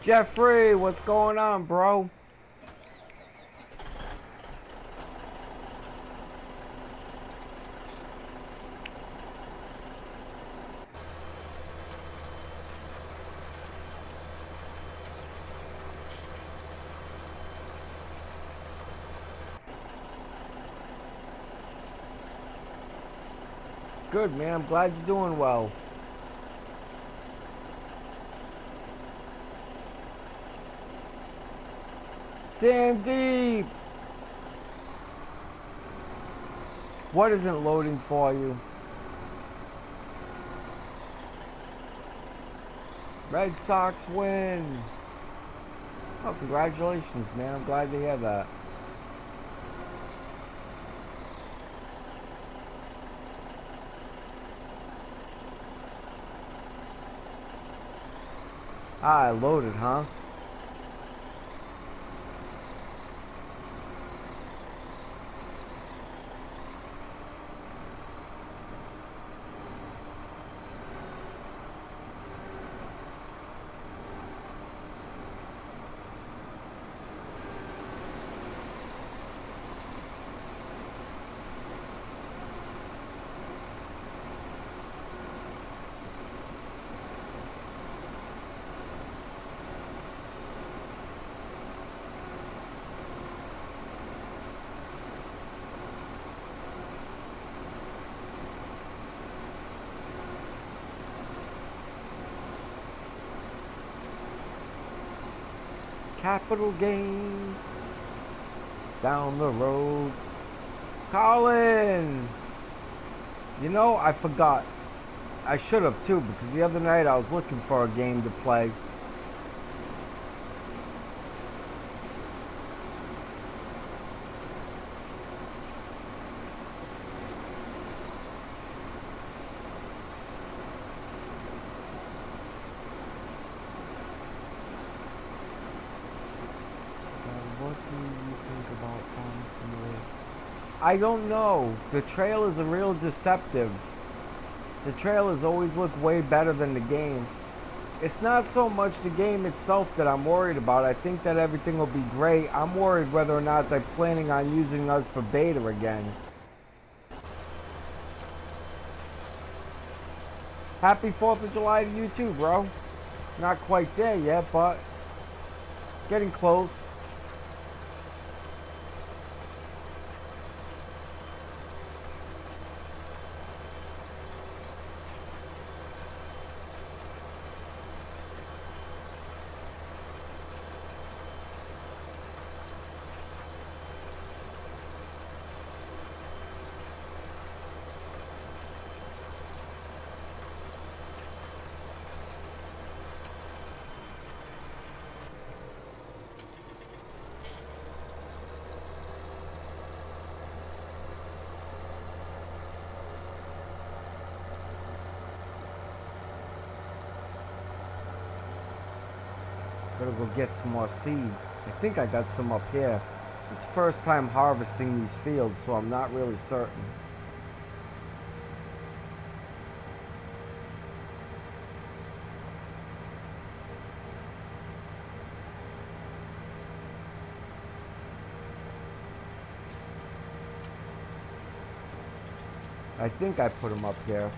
Jeffrey, what's going on, bro? Good, man. I'm glad you're doing well. Sandy! What isn't loading for you? Red Sox win! Oh, congratulations, man. I'm glad to hear that. Ah, I loaded, huh? Capital gains down the road. Colin! You know, I forgot. I should have too, because the other night I was looking for a game to play. What do you think about Pong Simulator? I don't know. The trailers are real deceptive. The trailers always look way better than the game. It's not so much the game itself that I'm worried about. I think that everything will be great. I'm worried whether or not they're planning on using us for beta again. Happy 4th of July to you too, bro. Not quite there yet, but getting close. Gotta go get some more seeds. I think I got some up here. It's first time harvesting these fields, so I'm not really certain. I think I put them up here.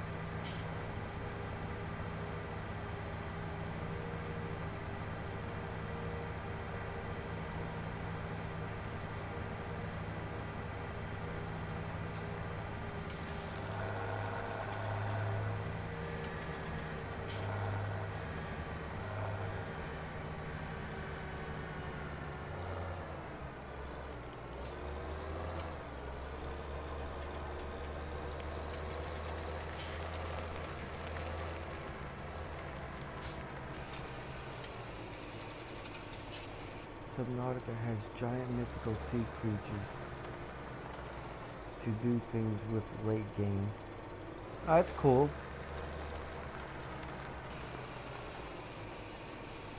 Subnautica has giant mythical sea creatures to do things with late game. Oh, that's cool.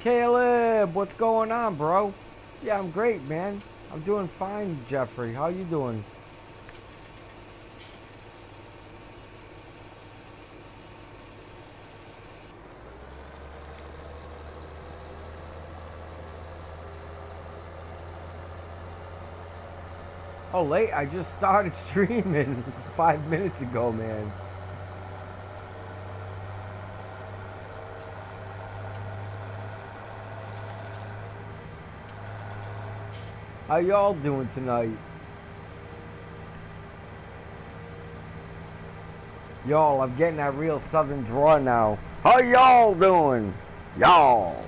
Caleb, what's going on, bro? Yeah, I'm great, man. I'm doing fine, Jeffrey. How you doing? Oh, late? I just started streaming 5 minutes ago, man. How y'all doing tonight? Y'all, I'm getting that real southern draw now. How y'all doing? Y'all.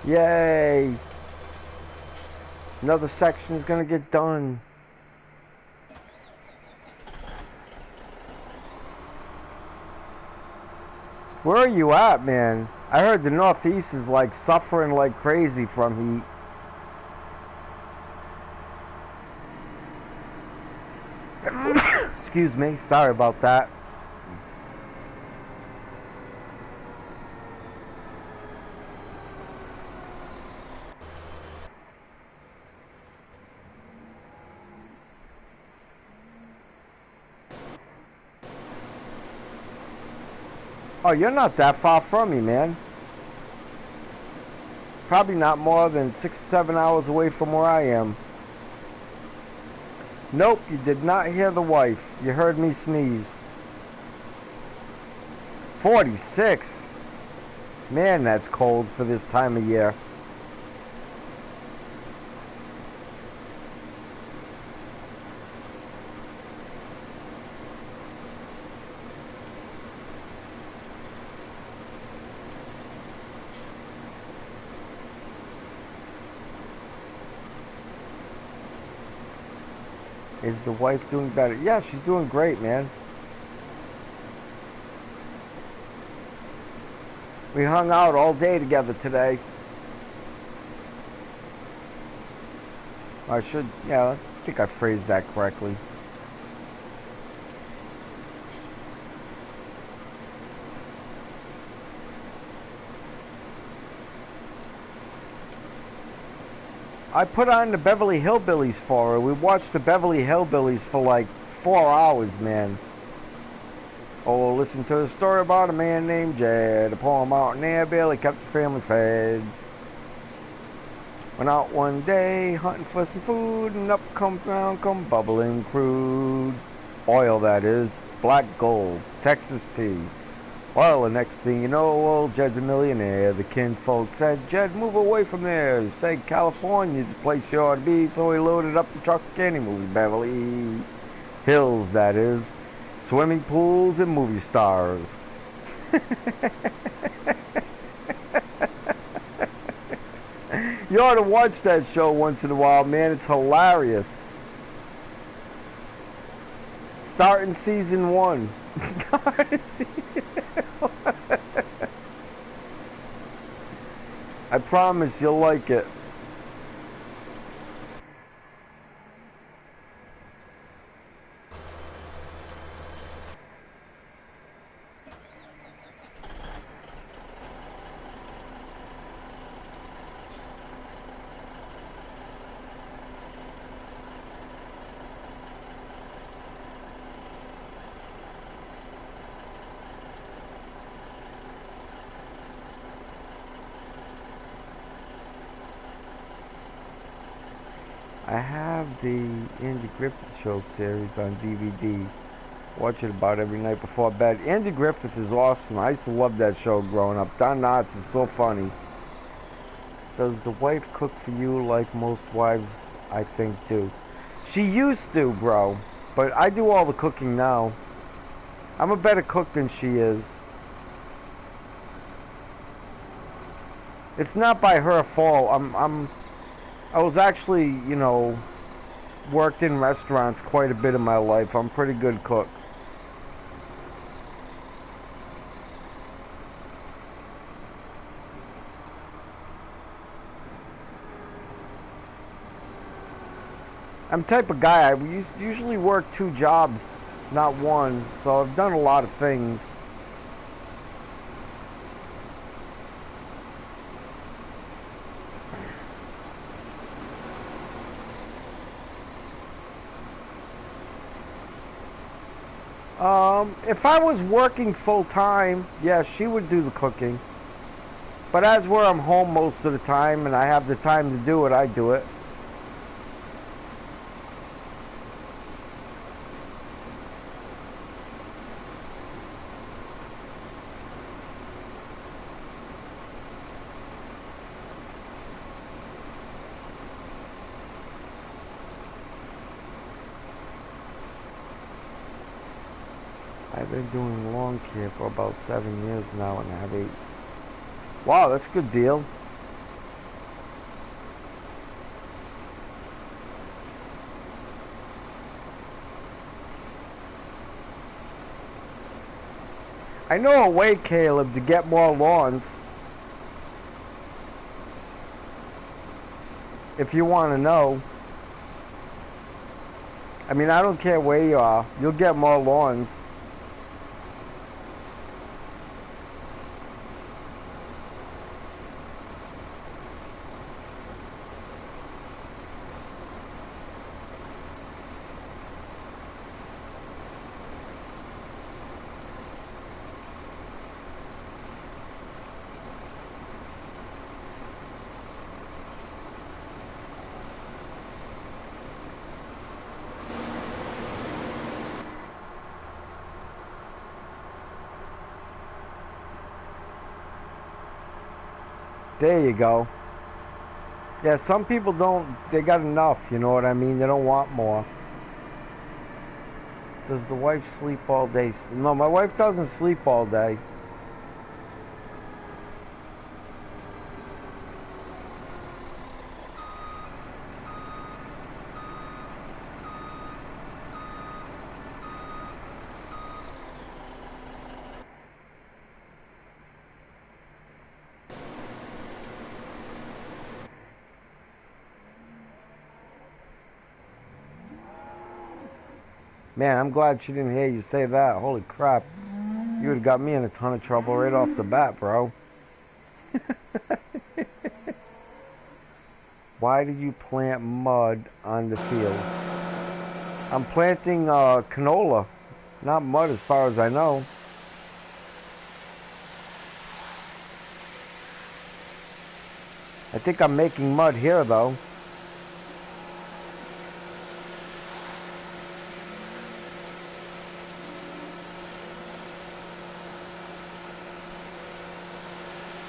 Yay! Another section is gonna get done. Where are you at, man? I heard the Northeast is like suffering like crazy from heat. Excuse me, sorry about that. Oh, you're not that far from me, man. Probably not more than 6 or 7 hours away from where I am. Nope, you did not hear the wife. You heard me sneeze. 46? Man, that's cold for this time of year. Is the wife doing better? Yeah, she's doing great, man. We hung out all day together today. I should, yeah, I think I phrased that correctly. I put on the Beverly Hillbillies for her. We watched the Beverly Hillbillies for like 4 hours, man. Oh, listen to the story about a man named Jed. Upon a mountain air, Billy kept the family fed. Went out one day, hunting for some food, and up comes round, come bubbling crude. Oil, that is. Black gold. Texas tea. Well, the next thing you know, old Jed's a millionaire. The kinfolk said, Jed, move away from there. He said, California's the place you ought to be, so he loaded up the truck and he moved Beverly Hills, that is. Swimming pools and movie stars. You ought to watch that show once in a while, man. It's hilarious. Starting season 1. I promise you'll like it. I have the Andy Griffith Show series on DVD. Watch it about every night before bed. Andy Griffith is awesome. I used to love that show growing up. Don Knotts is so funny. Does the wife cook for you like most wives, I think, do? She used to, bro. But I do all the cooking now. I'm a better cook than she is. It's not by her fault. I was actually, you know, worked in restaurants quite a bit in my life. I'm a pretty good cook. I'm the type of guy, I usually work 2 jobs, not 1, so I've done a lot of things. If I was working full time, yeah, she would do the cooking. But as where I'm home most of the time and I have the time to do it, I do it. I've been doing lawn care for about 7 years now and I have 8. Wow, that's a good deal. I know a way, Caleb, to get more lawns. If you want to know. I mean, I don't care where you are. You'll get more lawns. There you go. Yeah, some people don't, they got enough, you know what I mean? They don't want more. Does the wife sleep all day? No, my wife doesn't sleep all day. Man, I'm glad she didn't hear you say that. Holy crap. You would have got me in a ton of trouble right off the bat, bro. Why did you plant mud on the field? I'm planting canola, not mud as far as I know. I think I'm making mud here though.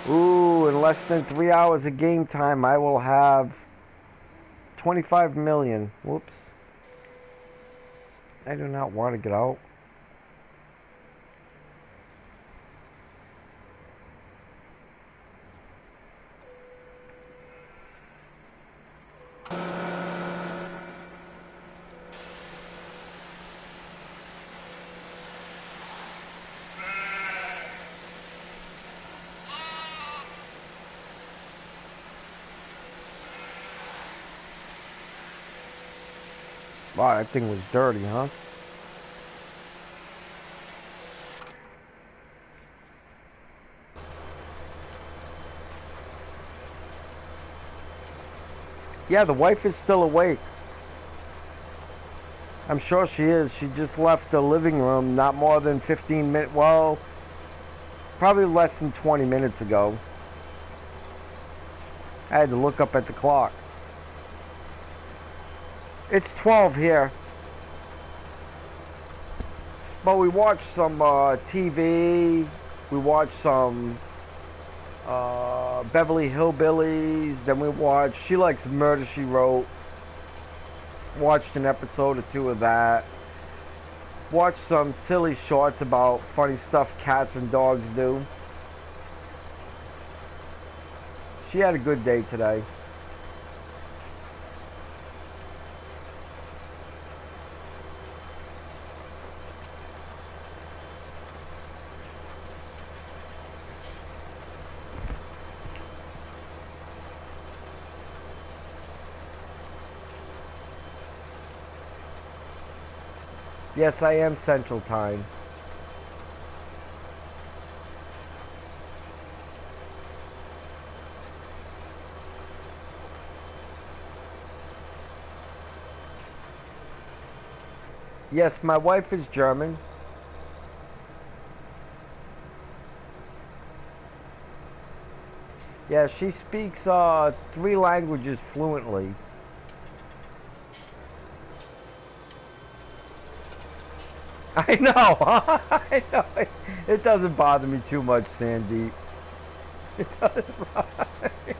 Ooh, in less than 3 hours of game time, I will have 25 million. Whoops. I do not want to get out. Wow, that thing was dirty, huh? Yeah, the wife is still awake. I'm sure she is. She just left the living room not more than 15 minutes. Well, probably less than 20 minutes ago. I had to look up at the clock. It's 12 here. But we watched some TV. We watched some Beverly Hillbillies. Then we watched, she likes Murder, She Wrote. Watched an episode or 2 of that. Watched some silly shorts about funny stuff cats and dogs do. she had a good day today. Yes, I am Central Time. Yes, my wife is German. Yeah, she speaks 3 languages fluently. I know, I know. It doesn't bother me too much, Sandeep. It doesn't bother me.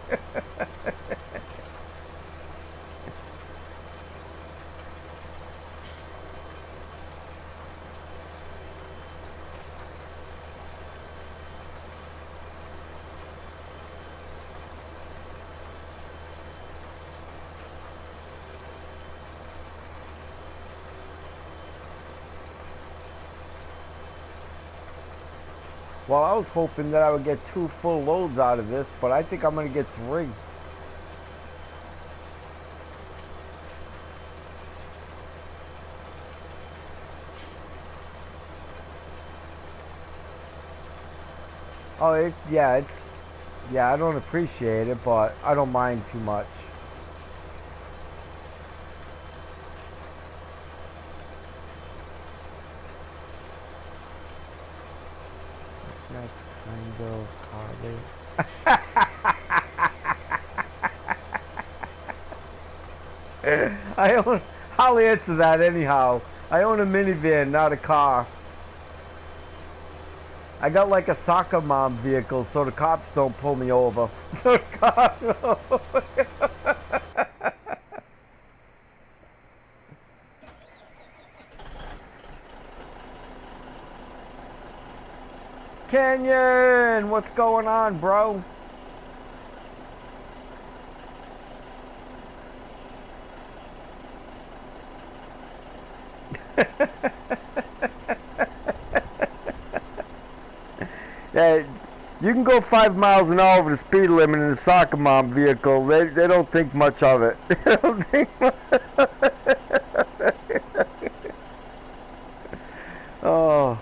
Well, I was hoping that I would get 2 full loads out of this, but I think I'm going to get 3. Oh, yeah, I don't appreciate it, but I don't mind too much. That's kind of hardly. I'll answer that anyhow. I own a minivan, not a car. I got like a soccer mom vehicle, so the cops don't pull me over. Kenyon, what's going on, bro? Yeah, you can go 5 miles an hour over the speed limit in a soccer mom vehicle. They don't think much of it. They don't think much of it. Oh.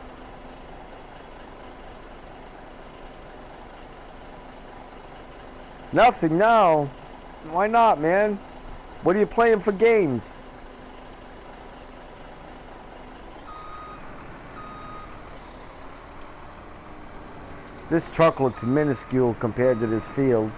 Nothing now. Why not, man? What are you playing for games? This truck looks minuscule compared to this field.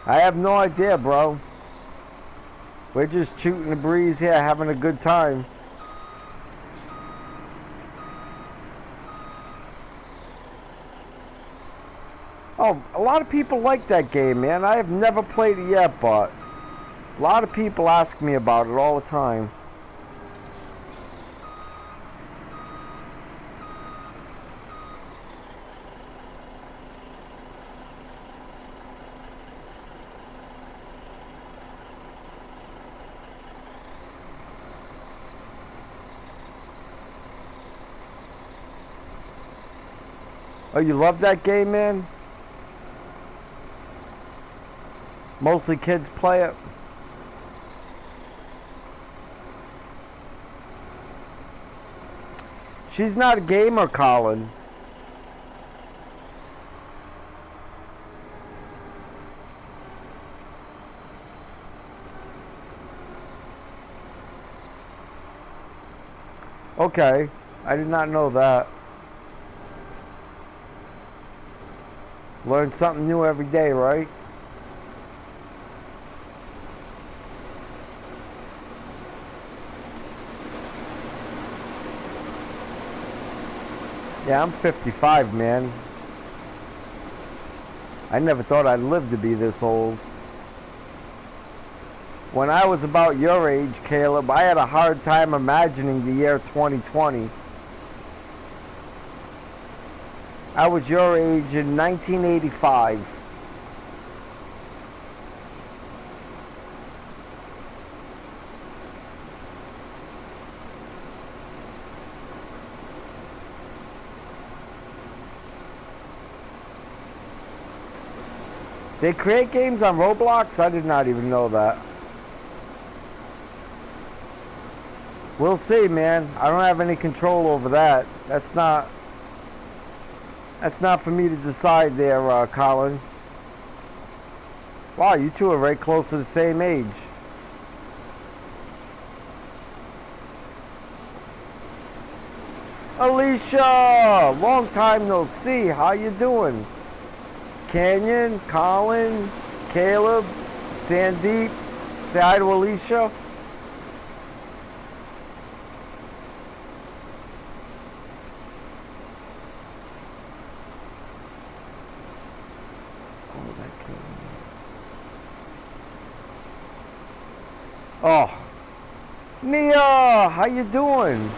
I have no idea, bro. We're just shooting the breeze here, having a good time. Oh, a lot of people like that game, man. I have never played it yet, but a lot of people ask me about it all the time. Oh, you love that game, man? Mostly kids play it. She's not a gamer, Colin. Okay, I did not know that. Learn something new every day, right? Yeah, I'm 55, man. I never thought I'd live to be this old. When I was about your age, Caleb, I had a hard time imagining the year 2020. I was your age in 1985. They create games on Roblox? I did not even know that. We'll see, man. I don't have any control over that. That's not for me to decide there, Colin. Wow, you two are very close to the same age. Alicia! Long time no see. How you doing? Canyon, Colin, Caleb, Sandeep. Say hi to Alicia. Oh, Nia, how you doing?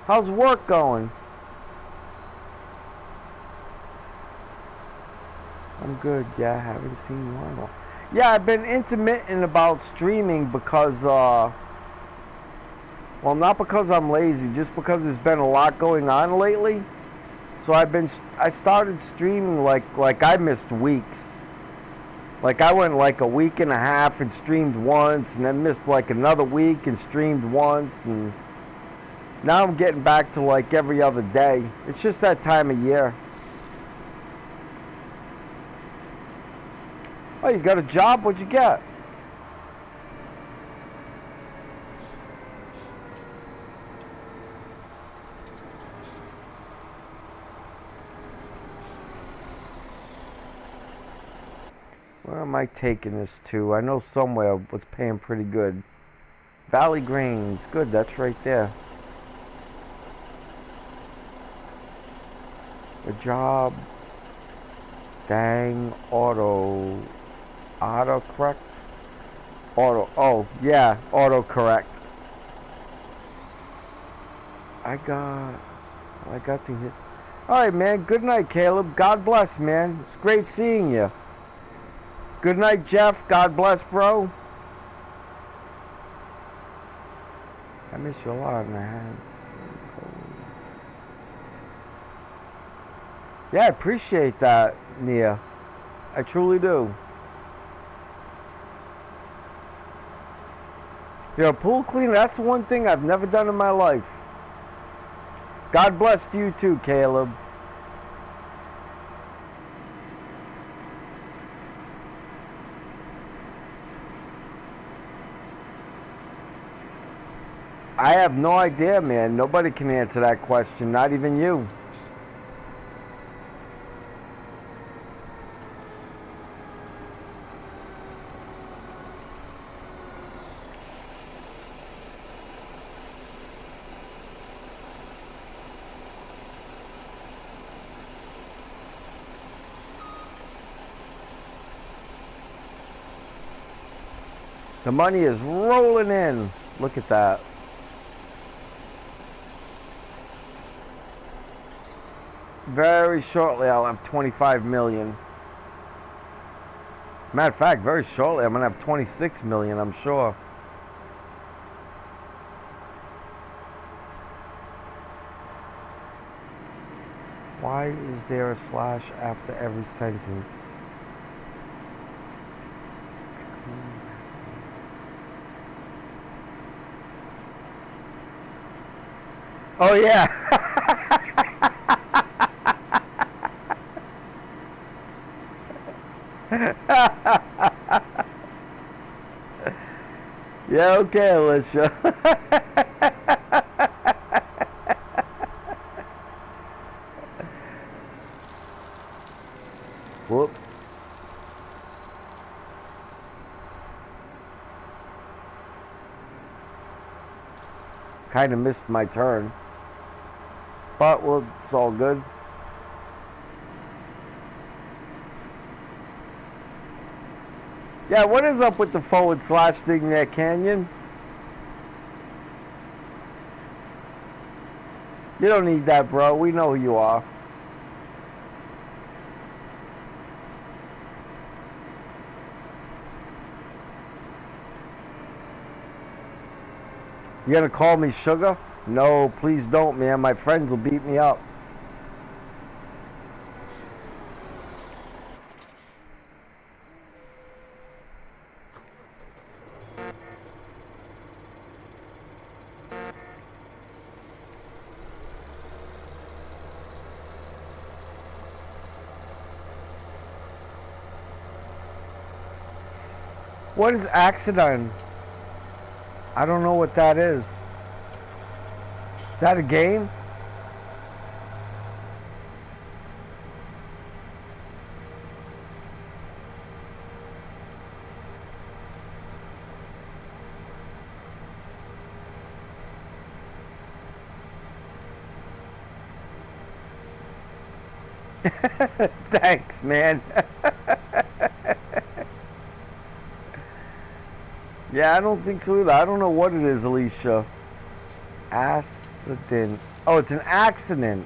How's work going? I'm good. Yeah, I haven't seen you on. Yeah, I've been intermittent about streaming because, well, not because I'm lazy, just because there's been a lot going on lately. So I started streaming like I missed weeks. Like I went like a week and a half and streamed once, and then missed like another week and streamed once, and now I'm getting back to like every other day. It's just that time of year. Oh, you got a job? What'd you get? Where am I taking this to? I know somewhere was paying pretty good. Valley Grains. Good, that's right there. A job. Dang. Autocorrect? Oh, yeah. Autocorrect. I got to hit. Alright, man. Good night, Caleb. God bless, man. It's great seeing you. Good night, Jeff. God bless, bro. I miss you a lot, man. Yeah, I appreciate that, Nia. I truly do. You're a pool cleaner? That's the one thing I've never done in my life. God bless you too, Caleb. I have no idea, man. Nobody can answer that question, not even you. The money is rolling in. Look at that. Very shortly I'll have 25 million. Matter of fact, very shortly I'm gonna have 26 million, I'm sure. Why is there a slash after every sentence? Oh yeah. Yeah, okay, Alicia. Whoops. Kind of missed my turn. But, well, it's all good. Yeah, what is up with the / thing there, Canyon? You don't need that, bro. We know who you are. You gonna call me sugar? No, please don't, man. My friends will beat me up. What is accident? I don't know what that is. Is that a game? Thanks, man. Yeah, I don't think so either. I don't know what it is, Alicia. Accident. Oh, it's an accident.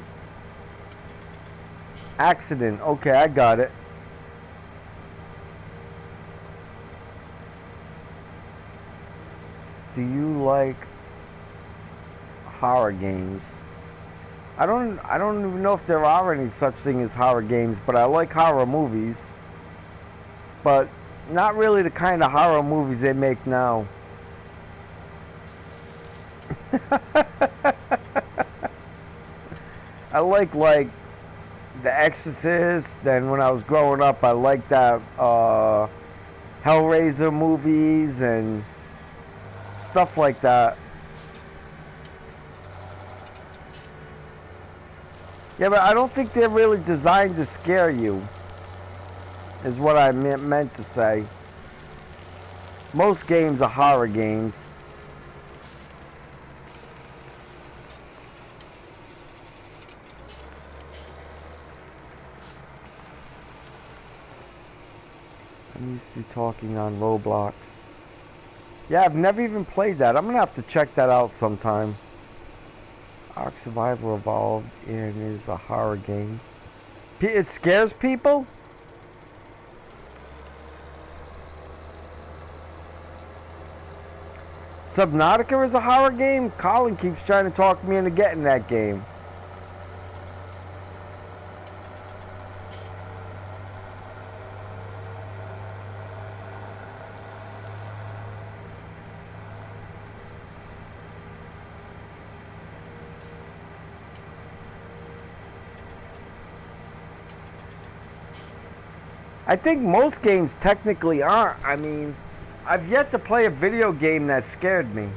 Accident. Okay, I got it. Do you like horror games? I don't even know if there are any such thing as horror games, but I like horror movies. But not really the kind of horror movies they make now. I like The Exorcist. Then when I was growing up, I liked that Hellraiser movies and stuff like that. Yeah, but I don't think they're really designed to scare you, is what I meant to say. Most games are horror games. I'm used to talking on Roblox. Yeah, I've never even played that. I'm gonna have to check that out sometime. Ark Survival Evolved and is a horror game. It scares people? Subnautica is a horror game? Colin keeps trying to talk me into getting that game. I think most games technically aren't. I mean, I've yet to play a video game that scared me.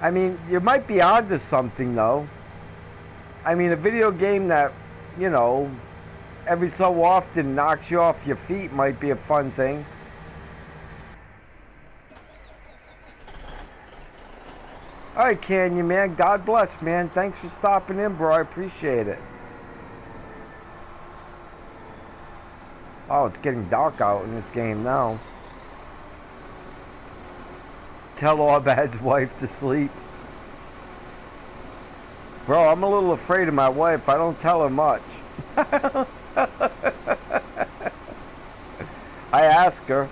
I mean, you might be onto something though. I mean, a video game that, you know, every so often knocks you off your feet might be a fun thing. Alright, Canyon, man. God bless, man. Thanks for stopping in, bro. I appreciate it. Oh, it's getting dark out in this game now. Tell Orbad's wife to sleep. Bro, I'm a little afraid of my wife. I don't tell her much. I ask her.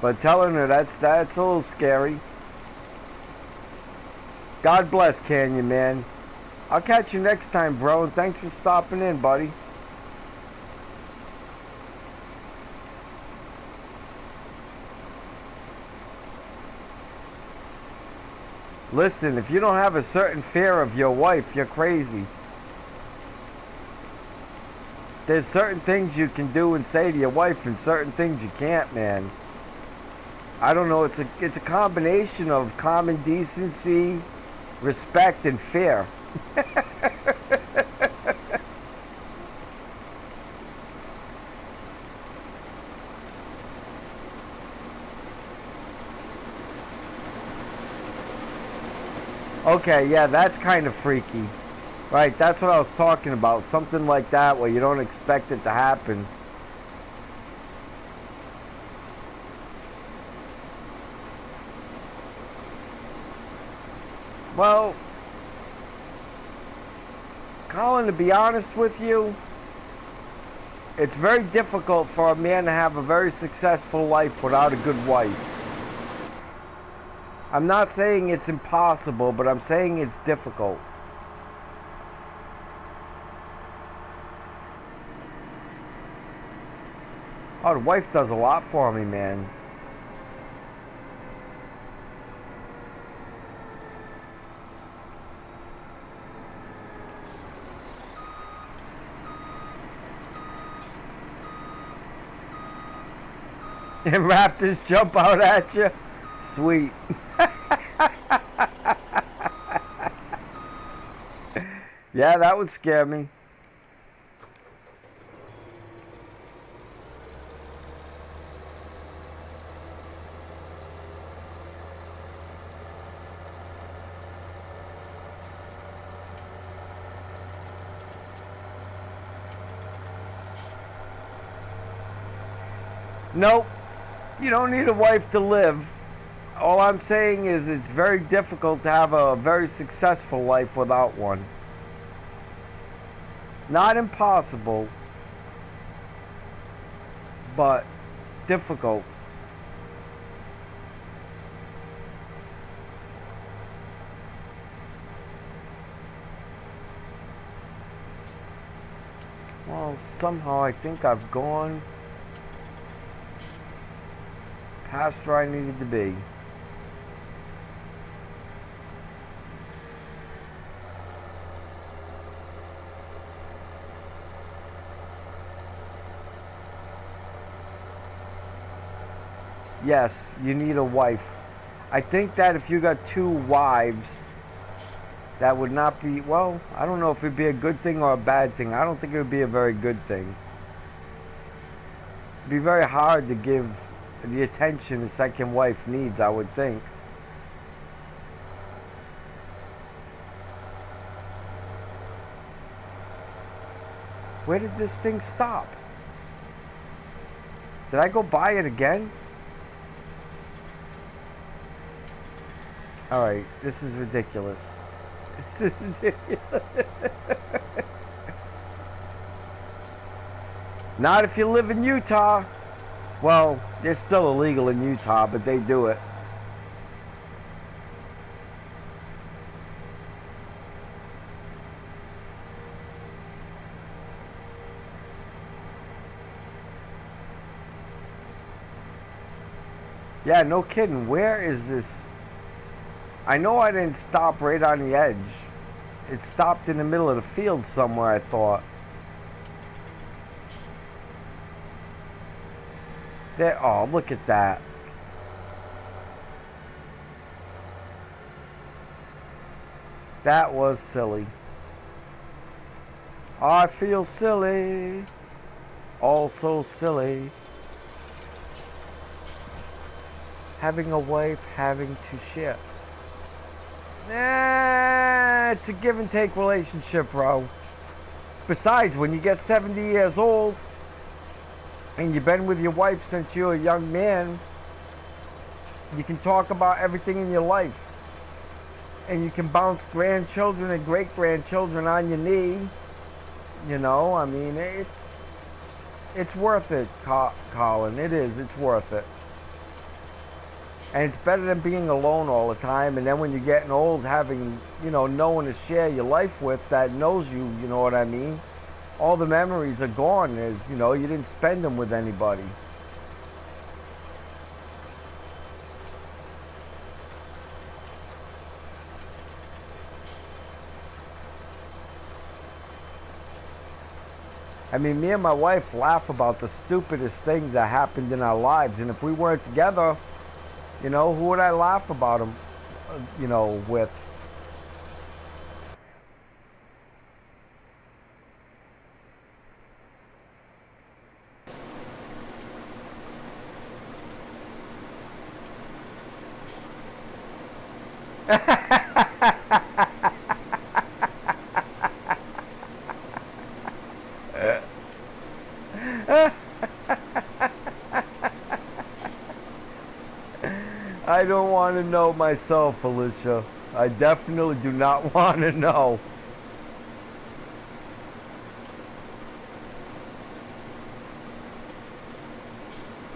But telling her that's a little scary. God bless, Canyon, man. I'll catch you next time, bro, and thanks for stopping in, buddy. Listen, if you don't have a certain fear of your wife, you're crazy. There's certain things you can do and say to your wife and certain things you can't, man. I don't know, it's a combination of common decency, respect, and fear. Okay, yeah, that's kind of freaky. Right, that's what I was talking about. Something like that where you don't expect it to happen. Well, Colin, to be honest with you, it's very difficult for a man to have a very successful life without a good wife. I'm not saying it's impossible, but I'm saying it's difficult. Oh, the wife does a lot for me, man. And raptors jump out at you? Sweet. Yeah, that would scare me. Nope. You don't need a wife to live. All I'm saying is it's very difficult to have a very successful life without one. Not impossible, but difficult. Well, somehow I think I've gone past where I needed to be. Yes, you need a wife. I think that if you got two wives, that would not be, well, I don't know if it'd be a good thing or a bad thing. I don't think it would be a very good thing. It'd be very hard to give the attention a second wife needs, I would think. Where did this thing stop? Did I go buy it again? Alright, this is ridiculous. This is ridiculous. Not if you live in Utah. Well, it's still illegal in Utah, but they do it. Yeah, no kidding. Where is this? I know I didn't stop right on the edge. It stopped in the middle of the field somewhere, I thought. There, oh, look at that. That was silly. I feel silly. Also silly. Having a wife, having to share. Nah, it's a give and take relationship, bro. Besides, when you get 70 years old, and you've been with your wife since you're a young man, you can talk about everything in your life. And you can bounce grandchildren and great-grandchildren on your knee. You know, I mean, it's worth it, Colin. It is. It's worth it. And it's better than being alone all the time. And then when you're getting old, having, you know, no one to share your life with that knows you, you know what I mean? All the memories are gone. There's, you know, you didn't spend them with anybody. I mean, me and my wife laugh about the stupidest things that happened in our lives. And if we weren't together, you know, who would I laugh about them, you know, with? know myself, Alicia. I definitely do not want to know.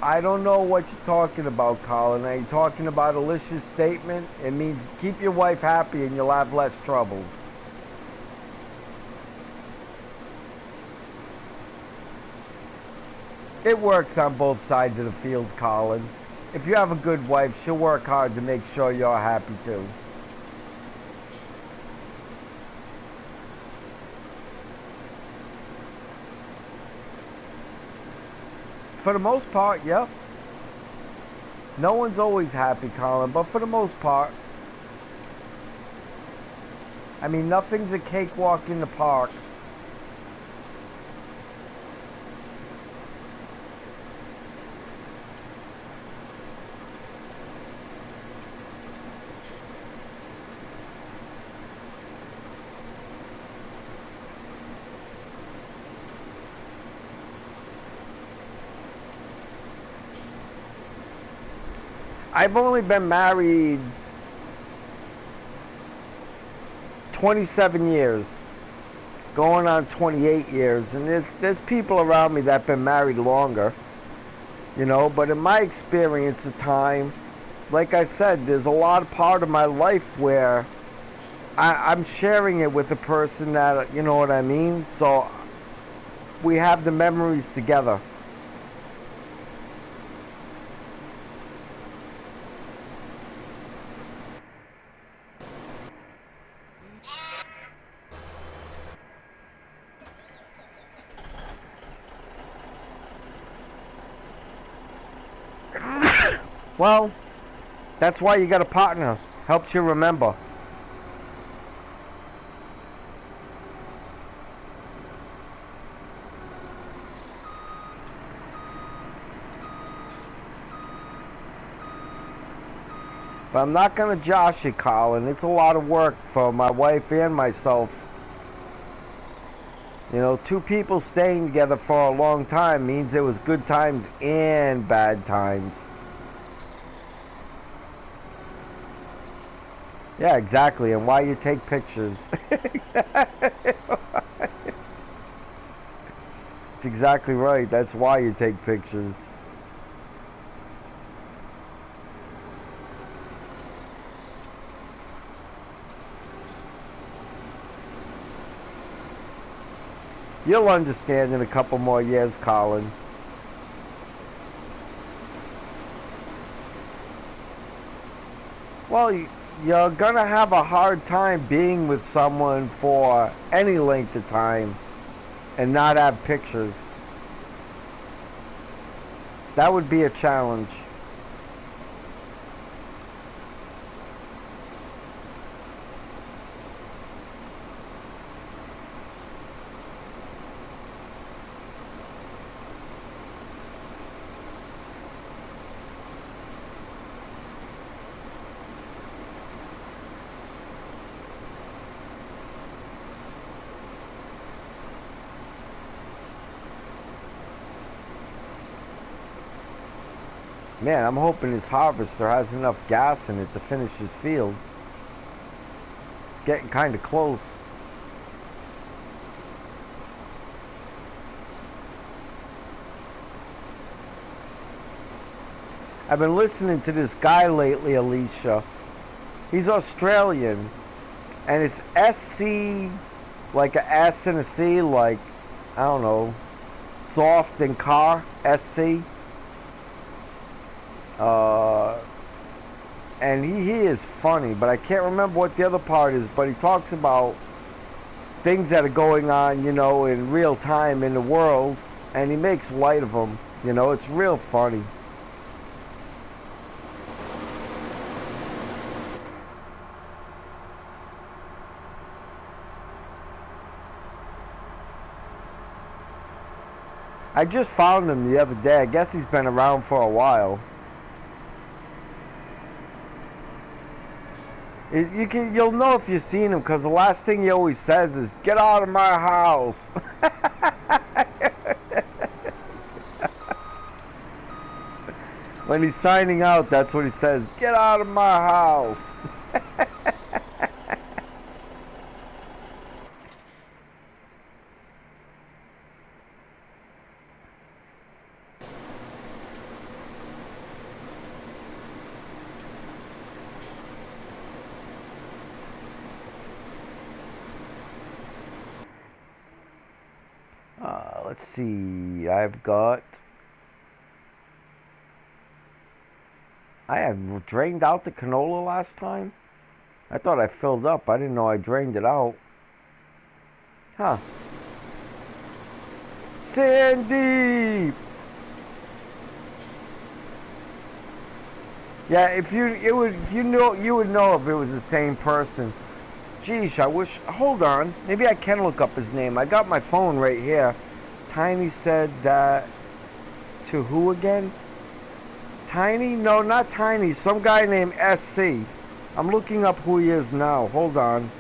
I don't know what you're talking about, Colin. Are you talking about Alicia's statement? It means keep your wife happy and you'll have less troubles. It works on both sides of the field, Colin. If you have a good wife, she'll work hard to make sure you're happy too. For the most part, yep. No one's always happy, Colin, but for the most part. I mean, nothing's a cakewalk in the park. I've only been married 27 years, going on 28 years, and there's people around me that have been married longer, you know, but in my experience of time, like I said, there's a lot of part of my life where I'm sharing it with a person that, you know what I mean, so we have the memories together. Well, that's why you got a partner. Helps you remember. But I'm not going to josh it, Colin. It's a lot of work for my wife and myself. You know, two people staying together for a long time means there was good times and bad times. Yeah, exactly. And why you take pictures. That's exactly right. That's why you take pictures. You'll understand in a couple more years, Colin. Well, you're gonna have a hard time being with someone for any length of time and not have pictures. That would be a challenge. Man, I'm hoping his harvester has enough gas in it to finish his field. Getting kind of close. I've been listening to this guy lately, Alicia. He's Australian. And it's SC, like a S and a C, like, I don't know, soft and car, SC. And he is funny, but I can't remember what the other part is, but he talks about things that are going on, you know, in real time in the world, and he makes light of them, you know, it's real funny. I just found him the other day. I guess he's been around for a while. You'll know if you've seen him, because the last thing he always says is, "Get out of my house." When he's signing out, that's what he says. Get out of my house. Let's see. I have drained out the canola last time. I thought I filled up. I didn't know I drained it out. Huh. Sandy! Yeah, if you would know if it was the same person. Geesh, I wish. Hold on. Maybe I can look up his name. I got my phone right here. Tiny said that to who again? Tiny? No, not Tiny. Some guy named SC. I'm looking up who he is now. Hold on.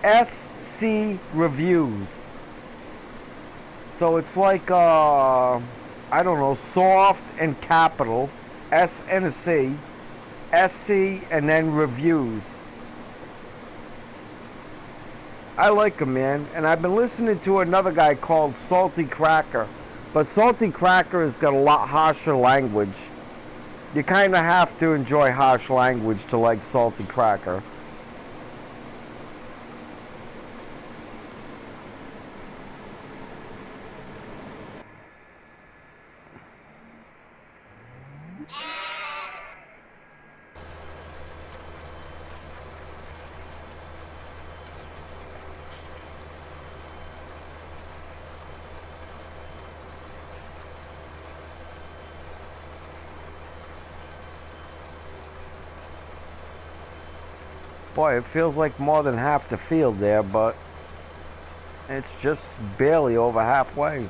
SC Reviews. So it's like, I don't know, soft and capital, S and a C, SC, and then reviews. I like him, man. And I've been listening to another guy called Salty Cracker. But Salty Cracker has got a lot harsher language. You kind of have to enjoy harsh language to like Salty Cracker. Boy, it feels like more than half the field there, but it's just barely over halfway.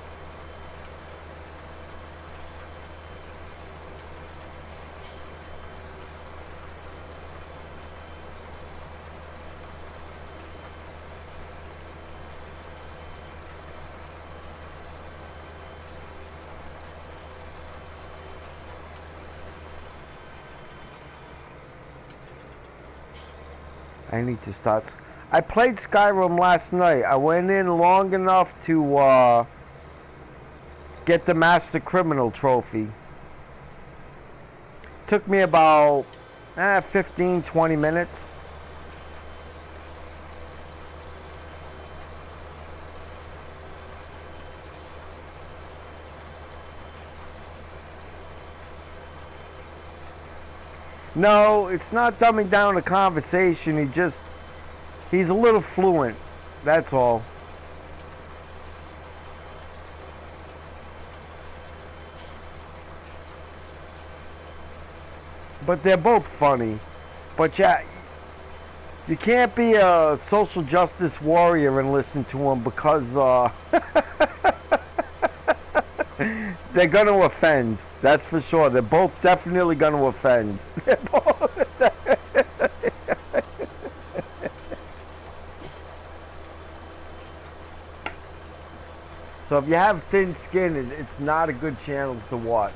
I need to start. I played Skyrim last night. I went in long enough to get the Master Criminal trophy. Took me about 15-20 minutes. No, it's not dumbing down the conversation. He's a little fluent. That's all. But they're both funny. But yeah, you can't be a social justice warrior and listen to them because they're going to offend. That's for sure. They're both definitely going to offend. So if you have thin skin, it's not a good channel to watch.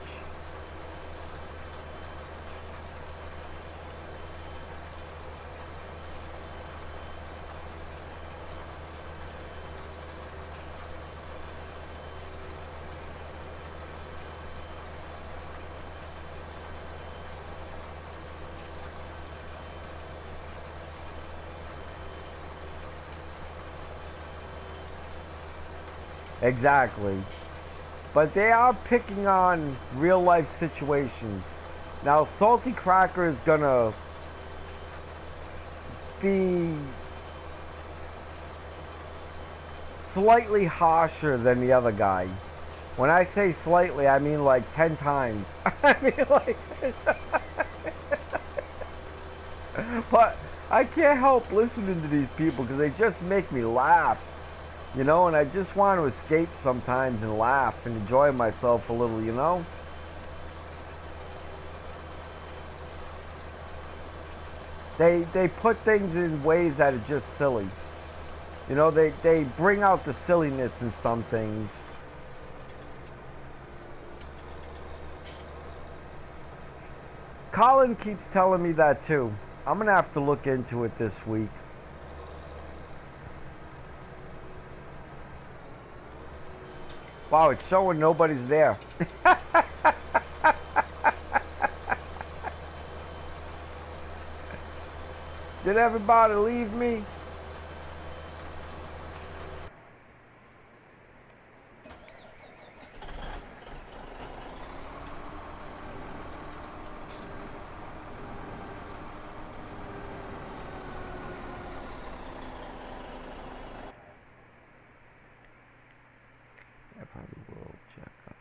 Exactly. But they are picking on real life situations. Now Salty Cracker is gonna be slightly harsher than the other guy. When I say slightly, I mean like 10 times. I mean like but I can't help listening to these people because they just make me laugh. You know, and I just want to escape sometimes and laugh and enjoy myself a little, you know? They put things in ways that are just silly. You know, they bring out the silliness in some things. Colin keeps telling me that too. I'm gonna have to look into it this week. Wow, it's showing nobody's there. Did everybody leave me? I probably will check out.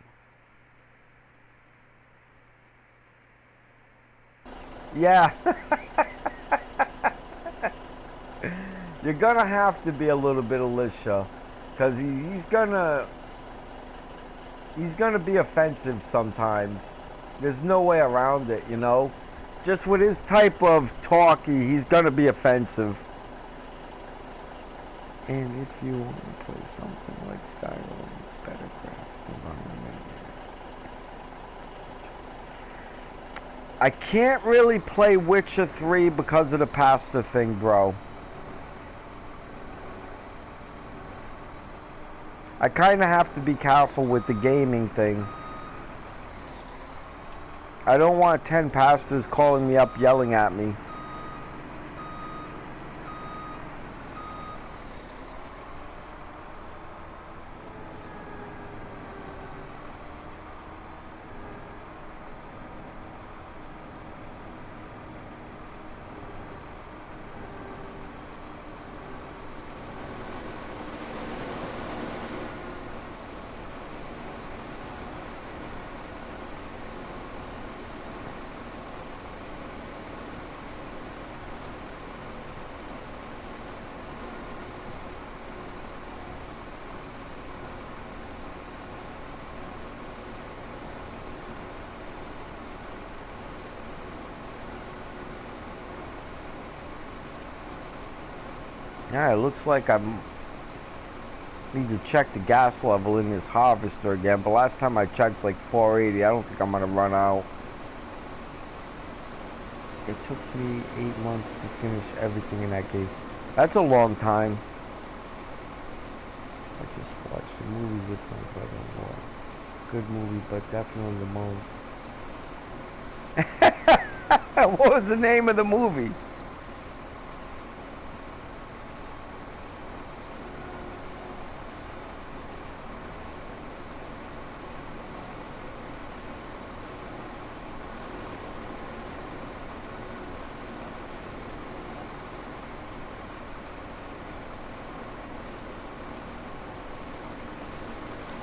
Yeah. You're gonna have to be a little bit Alicia, because he's gonna be offensive sometimes. There's no way around it, you know. Just with his type of talk, he's gonna be offensive. And if you want to play something like Skyrim, it's better graphics environment. I can't really play Witcher 3 because of the pasta thing, bro. I kind of have to be careful with the gaming thing. I don't want 10 pastors calling me up yelling at me. Yeah, it looks like I need to check the gas level in this harvester again, but last time I checked like 480. I don't think I'm gonna run out. It took me 8 months to finish everything in that game. That's a long time. I just watched the movie with my brother-in-law. Good movie, but definitely the most. What was the name of the movie?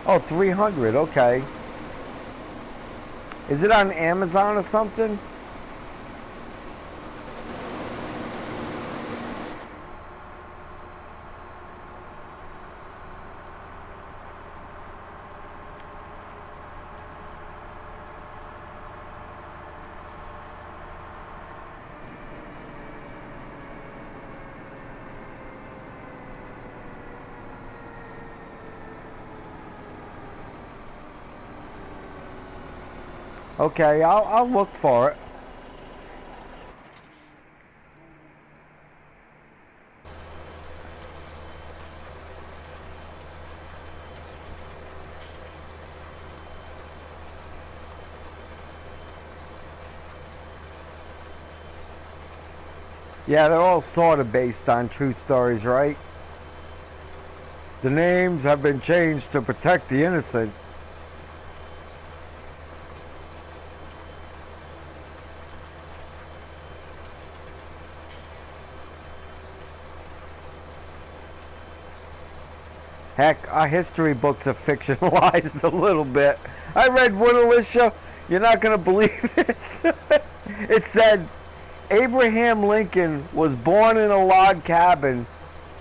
Oh, 300, okay. Is it on Amazon or something? Okay, I'll look for it. Yeah, they're all sort of based on true stories, right? The names have been changed to protect the innocent. Heck, our history books are fictionalized a little bit. I read one, Alicia. You're not going to believe it. It said, Abraham Lincoln was born in a log cabin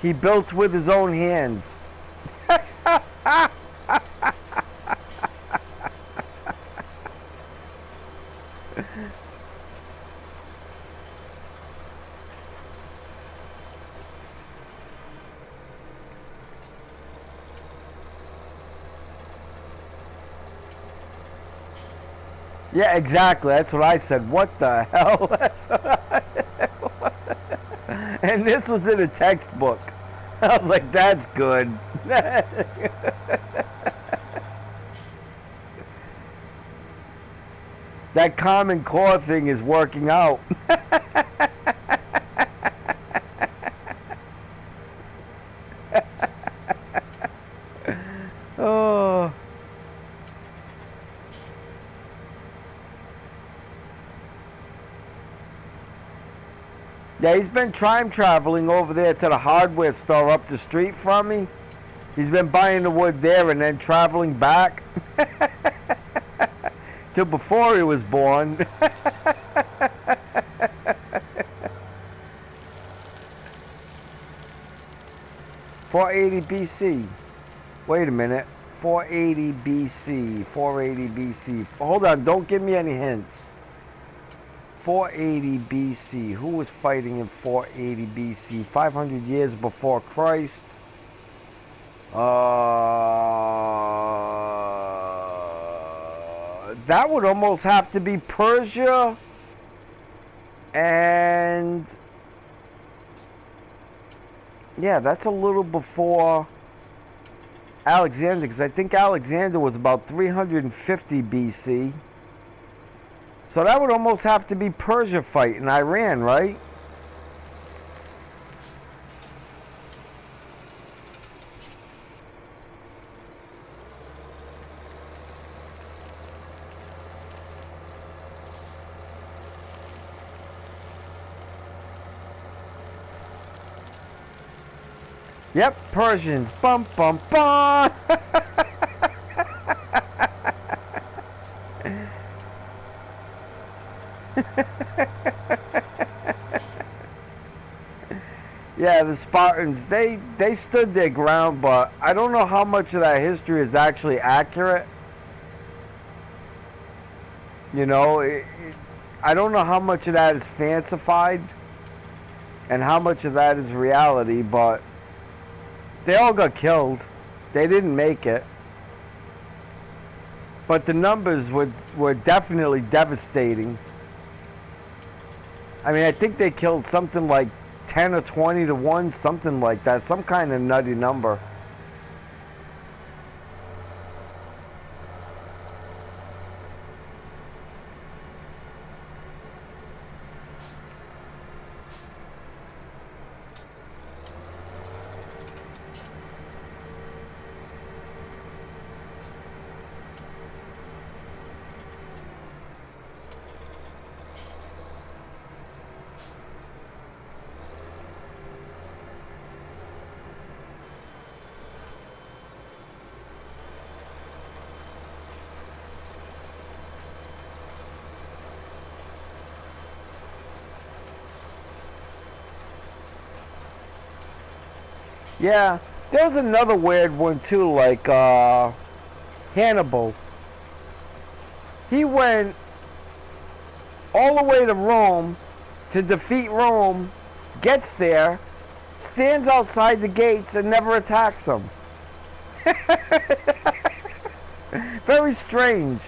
he built with his own hands. Yeah, exactly. That's what I said. What the hell? And this was in a textbook. I was like, that's good. That Common Core thing is working out. Oh. Yeah, he's been time traveling over there to the hardware store up the street from me. He's been buying the wood there and then traveling back to before he was born. 480 BC. Wait a minute. 480 BC. 480 BC. Hold on, don't give me any hints. 480 BC. Who was fighting in 480 BC? 500 years before Christ. That would almost have to be Persia and yeah, that's a little before Alexander, because I think Alexander was about 350 BC. So that would almost have to be Persia fighting Iran, right? Yep, Persians. Bum bum bum. Yeah, the Spartans, they stood their ground, but I don't know how much of that history is actually accurate. You know, I don't know how much of that is fancified and how much of that is reality, but they all got killed. They didn't make it. But the numbers were definitely devastating. I mean, I think they killed something like 10 or 20 to 1, something like that. Some kind of nutty number. Yeah, there's another weird one too, like Hannibal. He went all the way to Rome to defeat Rome, gets there, stands outside the gates and never attacks them. Very strange.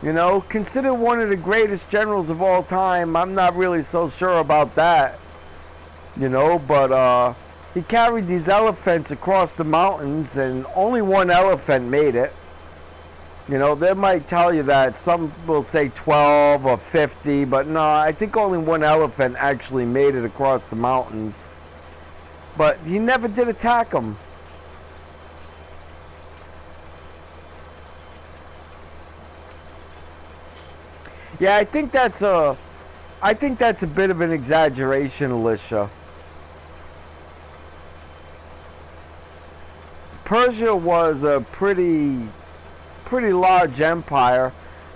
You know, considered one of the greatest generals of all time. I'm not really so sure about that. You know, but he carried these elephants across the mountains and only one elephant made it. You know, they might tell you that some will say 12 or 50, but no, I think only one elephant actually made it across the mountains. But he never did attack them. Yeah, I think that's a bit of an exaggeration, Alicia. Persia was a pretty large empire,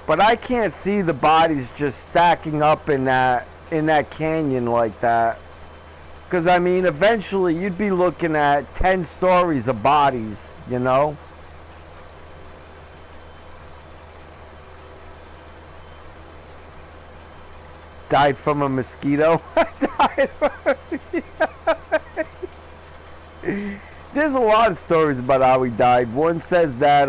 but I can't see the bodies just stacking up in that canyon like that. Because I mean, eventually you'd be looking at 10 stories of bodies, you know? Died from a mosquito. Died from a mosquito. There's a lot of stories about how he died. One says that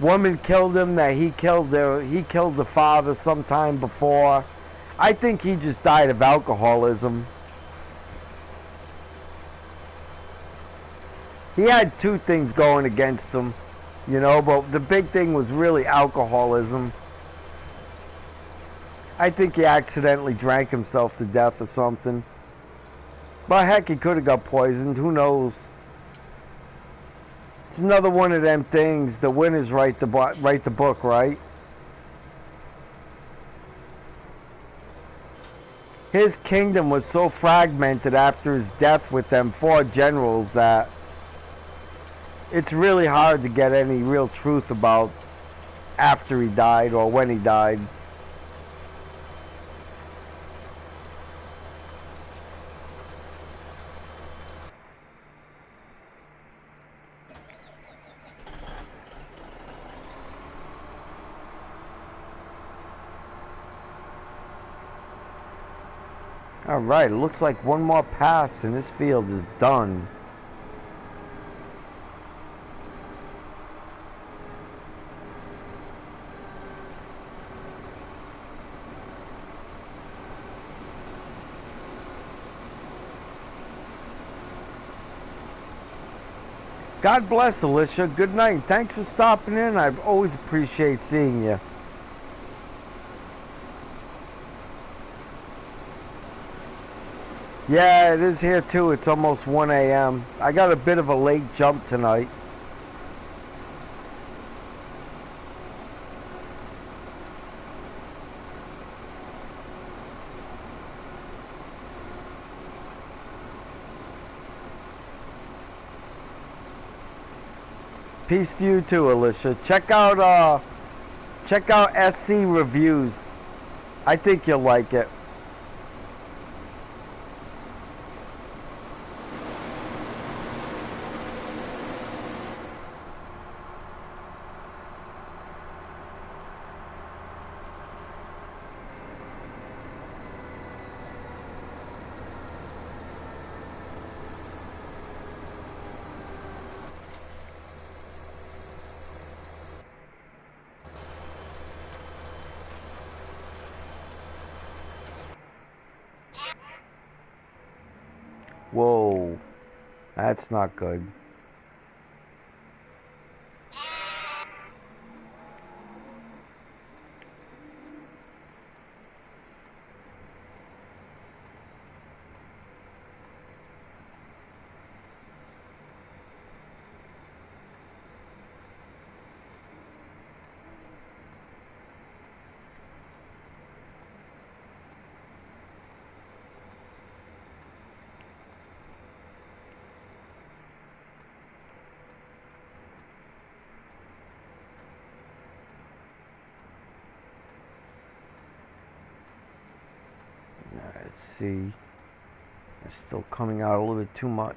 woman killed him, that he killed the father sometime before. I think he just died of alcoholism. He had two things going against him, you know, but the big thing was really alcoholism. I think he accidentally drank himself to death or something. But heck, he could have got poisoned, who knows. It's another one of them things, the winners write the book, right? His kingdom was so fragmented after his death with them 4 generals that it's really hard to get any real truth about after he died or when he died. Alright, it looks like one more pass and this field is done. God bless, Alicia. Good night. Thanks for stopping in. I always appreciate seeing you. Yeah, it is here too. It's almost 1 a.m. I got a bit of a late jump tonight. Peace to you too, Alicia. Check out SC Reviews. I think you'll like it. Whoa, that's not good. Let's see. It's still coming out a little bit too much.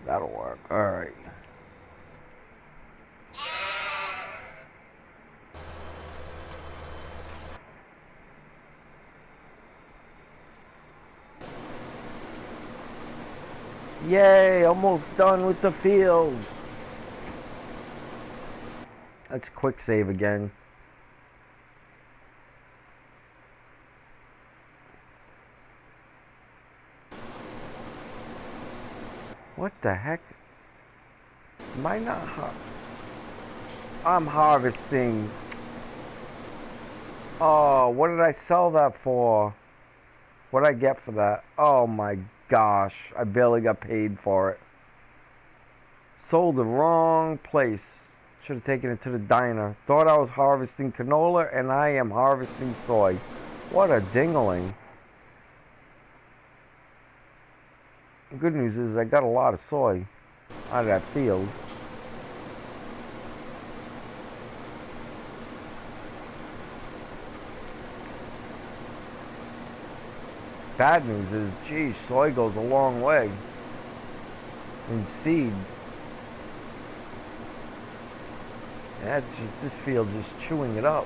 That'll work. Alright. Yay, almost done with the field. Let's quick save again. What the heck? Am I not I'm harvesting. Oh, what did I sell that for? What did I get for that? Oh my gosh, I barely got paid for it. Sold the wrong place. Should have taken it to the diner. Thought I was harvesting canola and I am harvesting soy. What a dingling. The good news is I got a lot of soy out of that field. Bad news is, geez, soy goes a long way in seed. That's just, this field just chewing it up.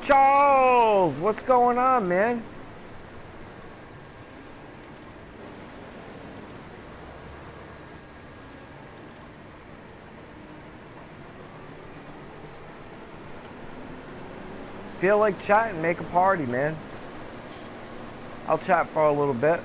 Charles, what's going on, man? Feel like chatting, make a party, man. I'll chat for a little bit.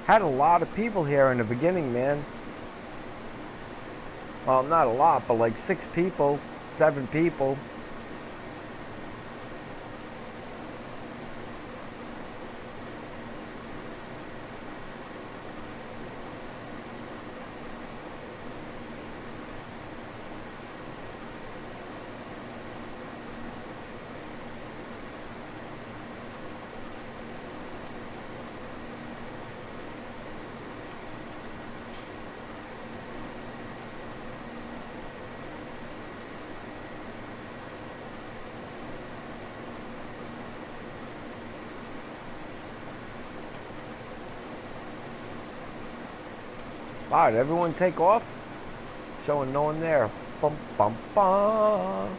Had a lot of people here in the beginning, man. Well, not a lot, but like 6 people, 7 people. Wow, did everyone take off? Showing no one there. Bum, bum, bum.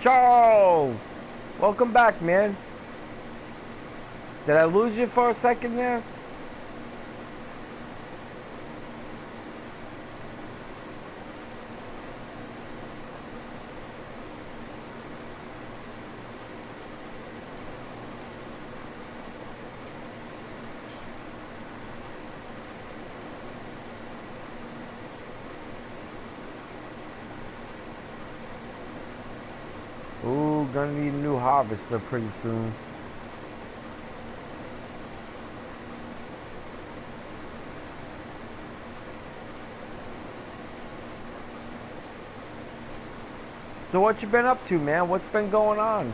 Charles! Welcome back, man. Did I lose you for a second there? Ooh, gonna need a new harvester pretty soon. So what you been up to, man? What's been going on?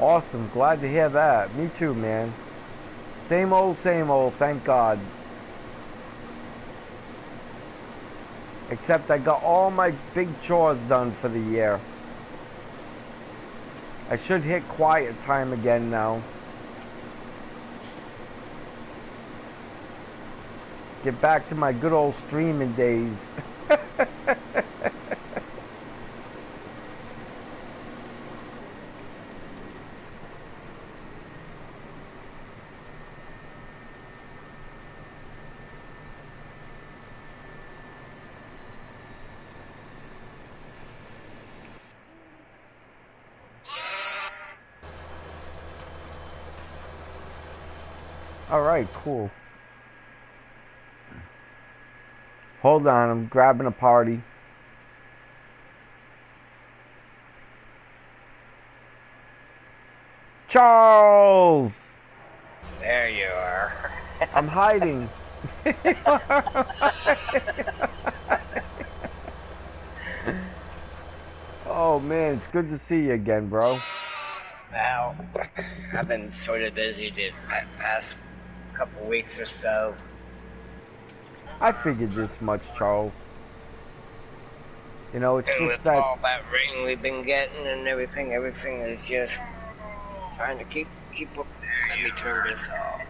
Awesome, glad to hear that. Me too, man. Same old, thank God. Except I got all my big chores done for the year. I should hit quiet time again now. Get back to my good old streaming days. Alright, cool. Hold on, I'm grabbing a party. Charles! There you are. I'm hiding. Oh man, it's good to see you again, bro. Well, I've been sort of busy the past couple weeks or so. I figured this much, Charles. You know, it's And just with that... all that rain we've been getting and everything is just trying to keep up. Let me turn this off.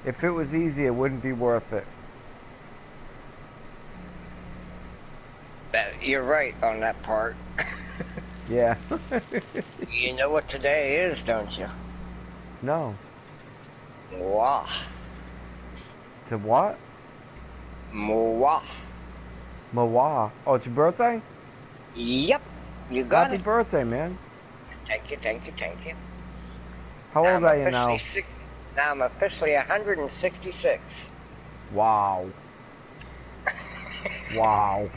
If it was easy, it wouldn't be worth it. You're right on that part. Yeah. You know what today is, don't you? No. Mwah. To what? Mwah. Mawa. Oh, it's your birthday? Yep, you got Happy it. birthday, man. Thank you, thank you, thank you. How old are you now? Now I'm officially 166. Wow. Wow.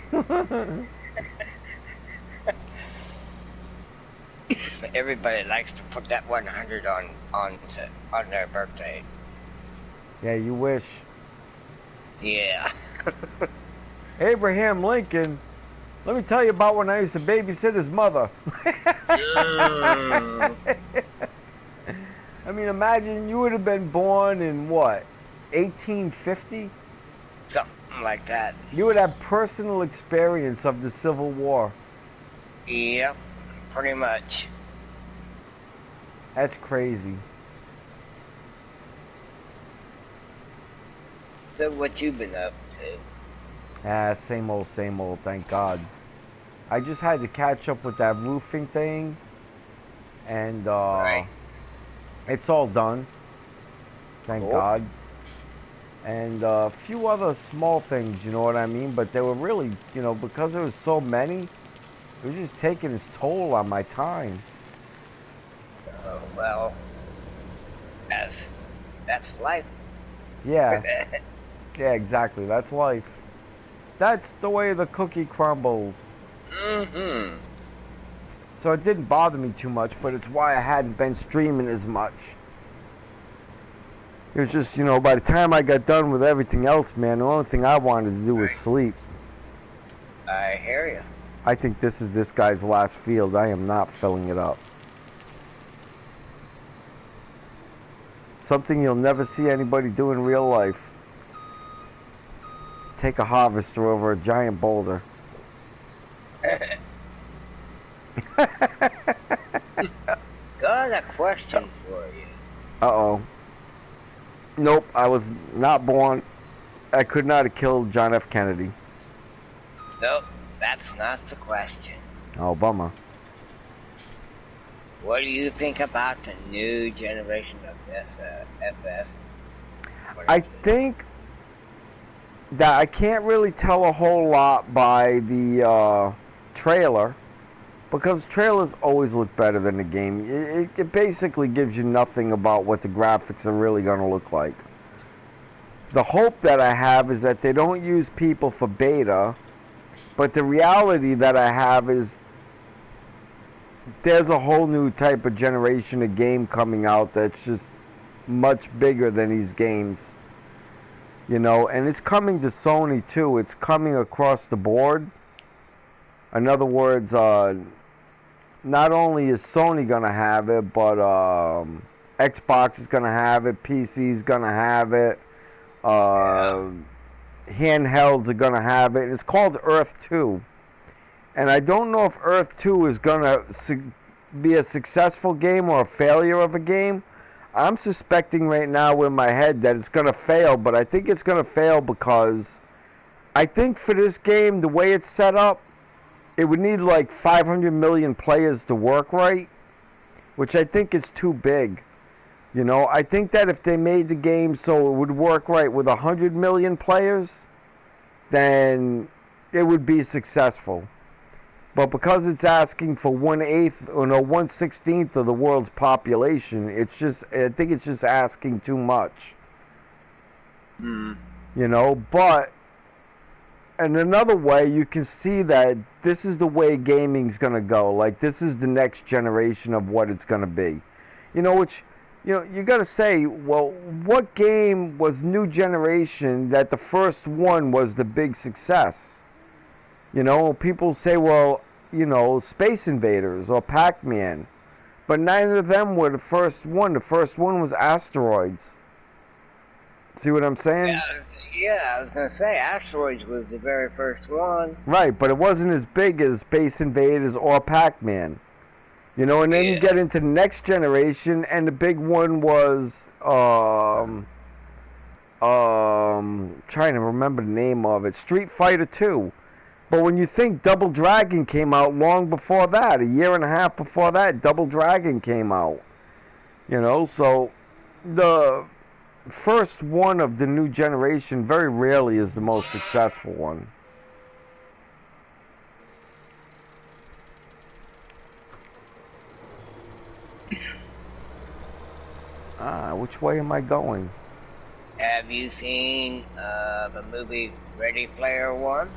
Everybody likes to put that 100 on their birthday. Yeah, you wish. Yeah. Abraham Lincoln. Let me tell you about when I used to babysit his mother. I mean, imagine you would have been born in what, 1850? Something like that. You would have personal experience of the Civil War. Yep, pretty much. That's crazy. So what you been up to? Ah, same old, thank God. I just had to catch up with that roofing thing, and Right. it's all done. Thank Cool. God. And a few other small things, you know what I mean? But they were really, you know, because there was so many, it was just taking its toll on my time. Well, that's life. Yeah, yeah, exactly. That's life. That's the way the cookie crumbles. Mm-hmm. So it didn't bother me too much, but it's why I hadn't been streaming as much. It was just, you know, by the time I got done with everything else, man, the only thing I wanted to do was sleep. I hear you. I think this is this guy's last field. I am not filling it up. Something you'll never see anybody do in real life. Take a harvester over a giant boulder. Got a question for you. Uh-oh. Nope, I was not born. I could not have killed John F. Kennedy. Nope, that's not the question. Oh, bummer. What do you think about the new generation of FS? I think that I can't really tell a whole lot by the trailer, because trailers always look better than the game. It basically gives you nothing about what the graphics are really going to look like. The hope that I have is that they don't use people for beta, but the reality that I have is there's a whole new type of generation of game coming out that's just much bigger than these games. You know, and it's coming to Sony too. It's coming across the board. In other words, not only is Sony gonna have it, but Xbox is gonna have it, PC is gonna have it, handhelds are gonna have it. It's called Earth 2, and I don't know if Earth 2 is gonna be a successful game or a failure of a game. I'm suspecting right now in my head that it's gonna fail, but I think it's gonna fail because I think for this game, the way it's set up, it would need like 500 million players to work right, which I think is too big. You know, I think that if they made the game so it would work right with 100 million players, then it would be successful. But because it's asking for 1/8 or no 1/16 of the world's population, it's just, I think it's just asking too much. Hmm. You know, but And another way you can see that this is the way gaming's gonna go. Like this is the next generation of what it's gonna be. You know, which you gotta say, well, what game was new generation that the first one was the big success? You know, people say, well, Space Invaders or Pac-Man, but neither of them were the first one. The first one was Asteroids. See what I'm saying? Yeah, I was gonna say Asteroids was the very first one. Right, but it wasn't as big as Space Invaders or Pac-Man. You know, and then you get into the next generation, and the big one was trying to remember the name of it, Street Fighter 2. But when you think Double Dragon came out long before that, a year and a half before that, Double Dragon came out. You know, so the first one of the new generation very rarely is the most successful one. Which way am I going? Have you seen the movie Ready Player One?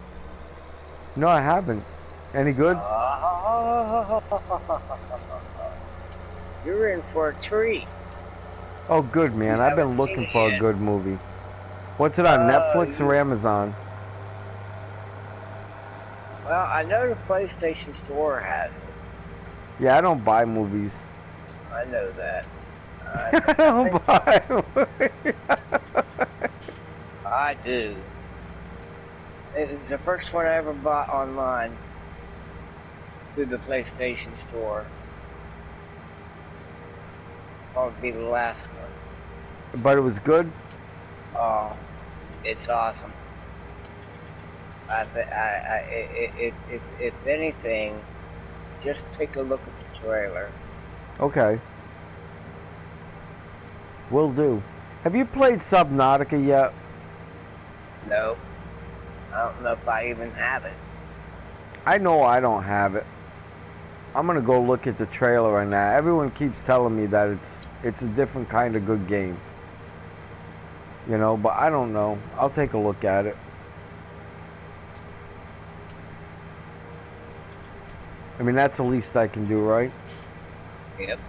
No, I haven't. Any good? You're in for a treat. Oh, good, man. I've been looking for a good movie. What's it on, Netflix or Amazon? Well, I know the PlayStation Store has it. Yeah, I don't buy movies. I know that. I don't buy movies. I do. It's the first one I ever bought online through the PlayStation Store. Probably be the last one. But it was good? Oh, it's awesome. If anything, just take a look at the trailer. Okay. Will do. Have you played Subnautica yet? No. I don't know if I even have it. I know I don't have it. I'm gonna go look at the trailer on that. Everyone keeps telling me that it's a different kind of good game. You know, but I don't know. I'll take a look at it. I mean, that's the least I can do, right? Yep.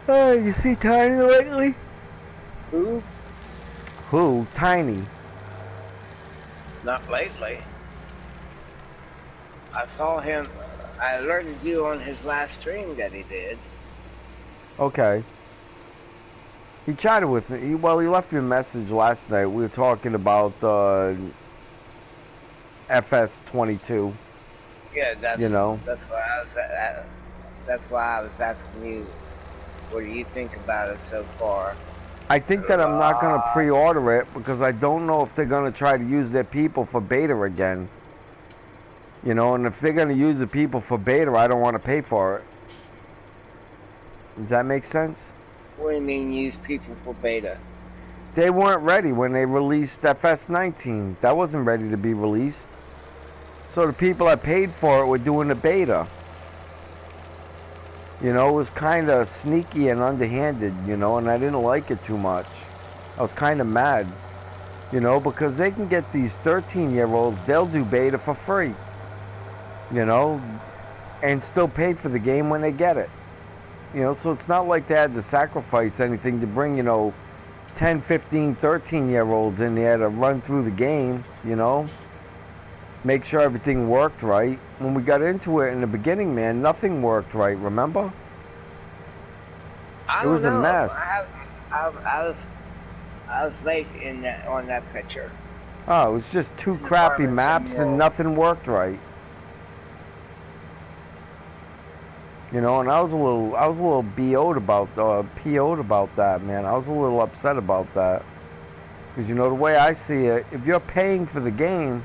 You see Tiny lately? Who? Who? Tiny. Not lately. I saw him. I alerted you on his last stream that he did. Okay. He chatted with me. He left me a message last night. We were talking about FS22. Yeah, that's you know. That's why I was. That's why I was asking you. What do you think about it so far? I think that I'm not going to pre-order it because I don't know if they're going to try to use their people for beta again. You know, and if they're going to use the people for beta, I don't want to pay for it. Does that make sense? What do you mean use people for beta? They weren't ready when they released FS17. That wasn't ready to be released. So the people that paid for it were doing the beta. You know, it was kind of sneaky and underhanded, you know, and I didn't like it too much. I was kind of mad, you know, because they can get these 13-year-olds, they'll do beta for free, you know, and still pay for the game when they get it. You know, so it's not like they had to sacrifice anything to bring, 10, 15, 13-year-olds in there to run through the game, you know. Make sure everything worked right. When we got into it in the beginning, man, nothing worked right, remember? It was a mess. I was late on that picture. Oh, it was just two crappy maps and nothing worked right. You know, and I was a little PO'd about that, man. I was a little upset about that. Because, the way I see it, if you're paying for the game,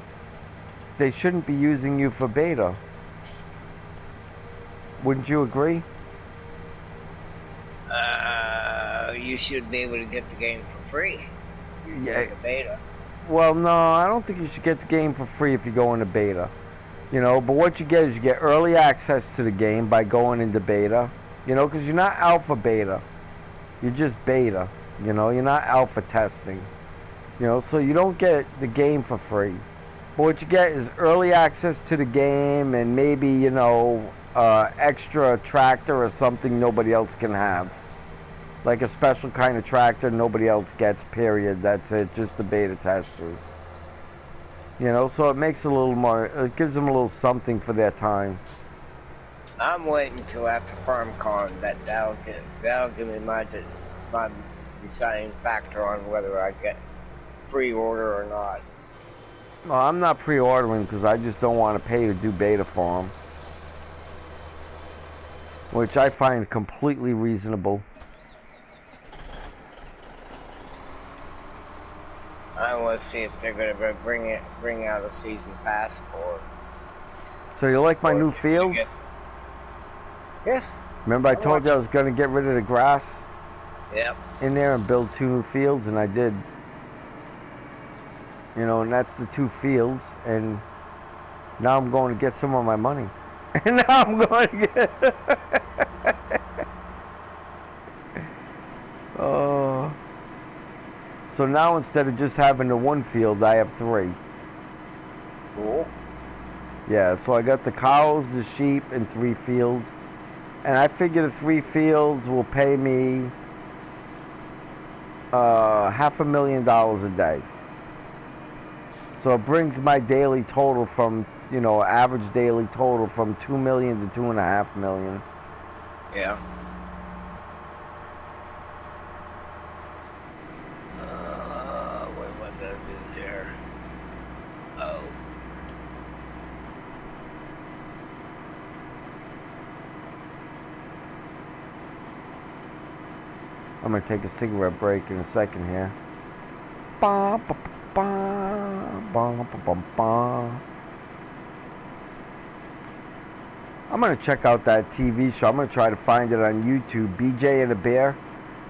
they shouldn't be using you for beta. Wouldn't you agree? You should be able to get the game for free. Yeah. The beta. Well, no, I don't think you should get the game for free if you go into beta. But what you get is you get early access to the game by going into beta. Because you're not alpha beta. You're just beta. You're not alpha testing. You know, so you don't get the game for free. But what you get is early access to the game and maybe, you know, extra tractor or something nobody else can have. Like a special kind of tractor nobody else gets, period. That's it, just the beta testers. You know, so it makes a little more, it gives them a little something for their time. I'm waiting until after FarmCon that'll give me my deciding factor on whether I get pre-order or not. Well, I'm not pre-ordering because I just don't want to pay to do beta for them. Which I find completely reasonable. I want to see if they're going to bring out a season pass for. So you like my new field? Yeah. Remember I told you I was going to get rid of the grass? Yep. In there and build 2 new fields, and I did. You know, and that's the 2 fields, and now I'm going to get some of my money. And now I'm going to get... Oh. So now instead of just having the 1 field, I have 3. Cool. Yeah, so I got the cows, the sheep, and 3 fields. And I figure the 3 fields will pay me $500,000 a day. So it brings my daily total from, you know, average daily total from 2 million to 2.5 million. Yeah. What does it there? Oh. I'm gonna take a cigarette break in a second here. Ba, ba, ba, ba, ba, ba, ba. I'm gonna check out that TV show. I'm gonna try to find it on YouTube. BJ and the Bear.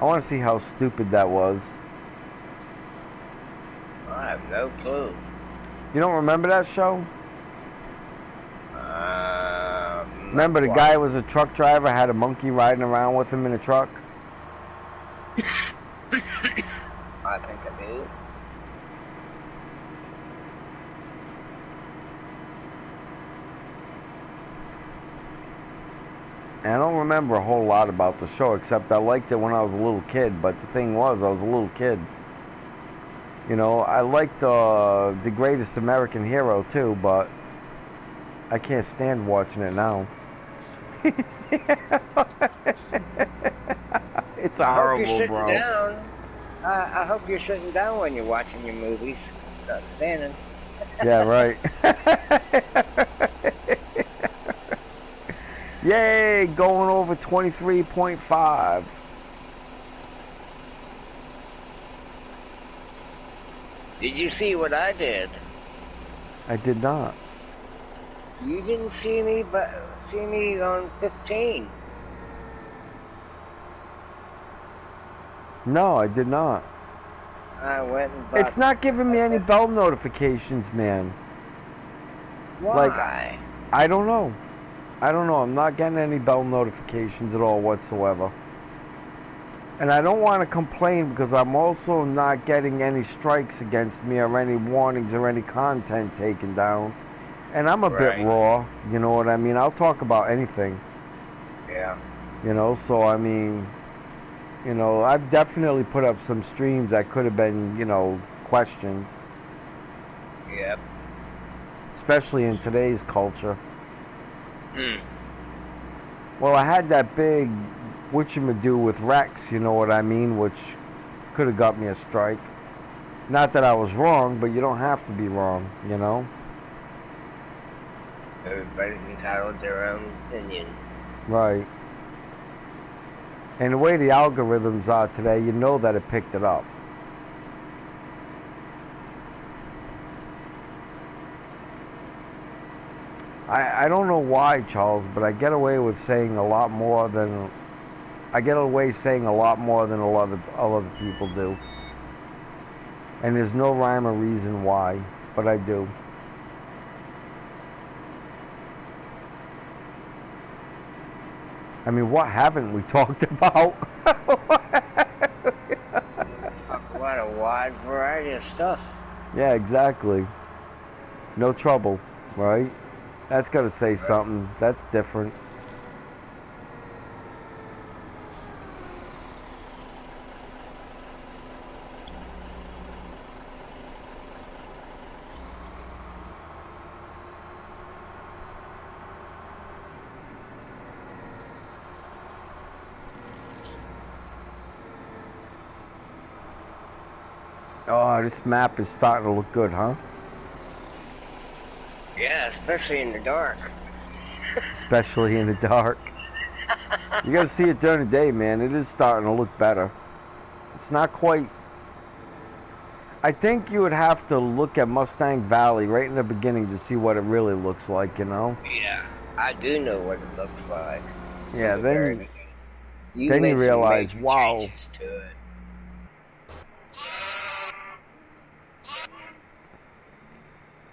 I want to see how stupid that was. I have no clue. You don't remember that show? Remember the guy was a truck driver, had a monkey riding around with him in a truck? I think I do. And I don't remember a whole lot about the show, except I liked it when I was a little kid. But the thing was, I was a little kid. You know, I liked The Greatest American Hero too, but I can't stand watching it now. It's horrible, bro. Down. I hope you're sitting down when you're watching your movies, not standing. Yeah, right. Yay, going over 23.5. Did you see what I did? I did not. You didn't see me, but see me on 15. No, I did not. I went and bought... It's not giving me any bell notifications, man. Why? Like, I don't know. I don't know. I'm not getting any bell notifications at all whatsoever. And I don't want to complain because I'm also not getting any strikes against me or any warnings or any content taken down. And I'm a bit raw, you know what I mean? I'll talk about anything. Yeah. You know, so I mean, you know, I've definitely put up some streams that could have been, you know, questioned. Yep. Especially in today's culture. Hmm. Well, I had that big whatchamadoo with Rex, you know what I mean, which could have got me a strike. Not that I was wrong, but you don't have to be wrong, you know? Everybody's entitled to their own opinion. Right. And the way the algorithms are today, you know that it picked it up. I don't know why, Charles, but I get away with saying a lot more than... I get away saying a lot more than a lot of other people do. And there's no rhyme or reason why, but I do. I mean, what haven't we talked about? Talk about a wide variety of stuff. Yeah, exactly. No trouble, right? That's gotta say Right. something. That's different. Oh, this map is starting to look good, huh? Yeah, especially in the dark. Especially in the dark. You gotta see it during the day, man. It is starting to look better. It's not quite... I think you would have to look at Mustang Valley right in the beginning to see what it really looks like, you know? Yeah, I do know what it looks like from Yeah, the very beginning. You then you made some realize, major wow, changes to it.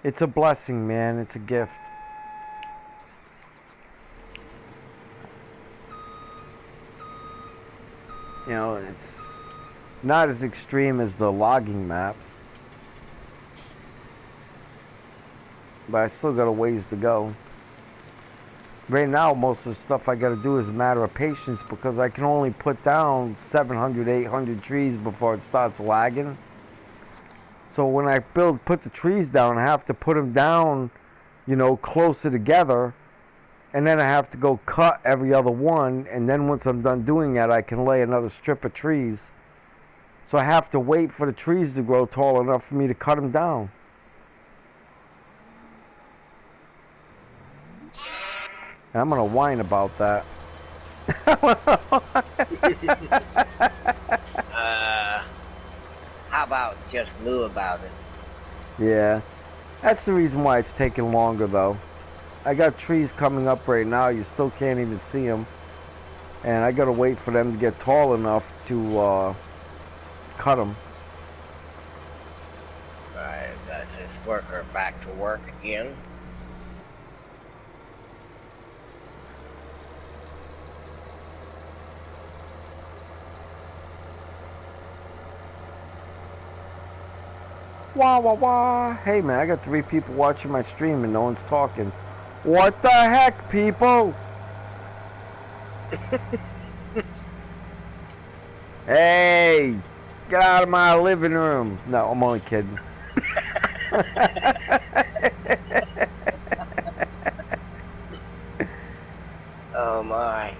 it's a blessing, man. It's a gift. You know, it's not as extreme as the logging maps, but I still got a ways to go. Right now, most of the stuff I gotta do is a matter of patience because I can only put down 700, 800 trees before it starts lagging. So when I put the trees down, I have to put them down, you know, closer together, and then I have to go cut every other one, and then once I'm done doing that, I can lay another strip of trees. So I have to wait for the trees to grow tall enough for me to cut them down. And I'm gonna whine about that. How about just knew about it? Yeah, that's the reason why it's taking longer though. I got trees coming up right now, you still can't even see them. And I gotta wait for them to get tall enough to cut them. Right, that's this worker back to work again. Wah wah wah. Hey man, I got 3 people watching my stream and no one's talking. What the heck, people? Hey, get out of my living room. No, I'm only kidding. Oh my.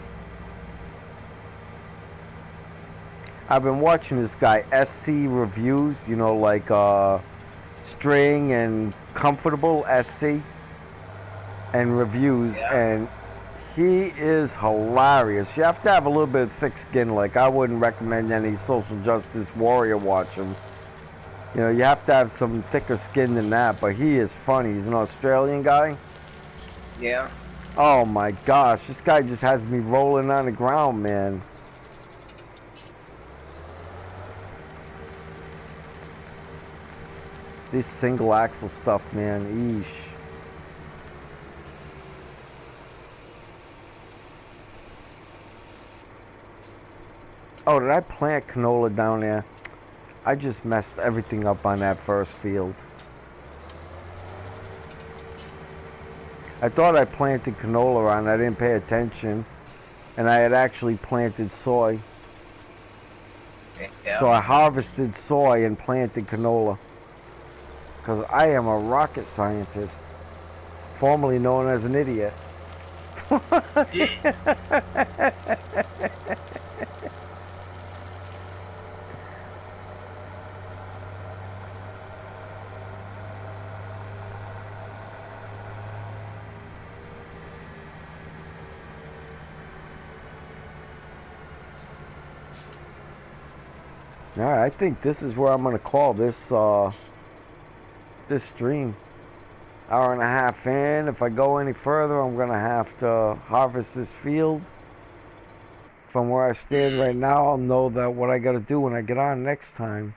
I've been watching this guy, SC Reviews, you know, like String and Comfortable, SC, and Reviews, Yeah. and he is hilarious. You have to have a little bit of thick skin, like I wouldn't recommend any social justice warrior watch him. You know, you have to have some thicker skin than that, but he is funny. He's an Australian guy. Yeah. Oh my gosh, this guy just has me rolling on the ground, man. This single axle stuff, man, eesh. Oh, did I plant canola down there? I just messed everything up on that first field. I thought I planted canola on, I didn't pay attention. And I had actually planted soy. Yeah. So I harvested soy and planted canola. Because I am a rocket scientist. Formerly known as an idiot. Alright, I think this is where I'm going to call this, this stream. Hour and a half in. If I go any further, I'm going to have to harvest this field. From where I stand right now, I'll know that what I got to do when I get on next time.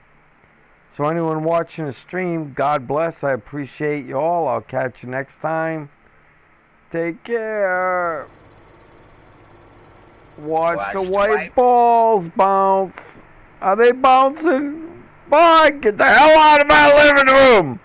So anyone watching the stream, God bless. I appreciate you all. I'll catch you next time. Take care. Watch the white balls bounce. Are they bouncing? Boy, get the hell out of my living room!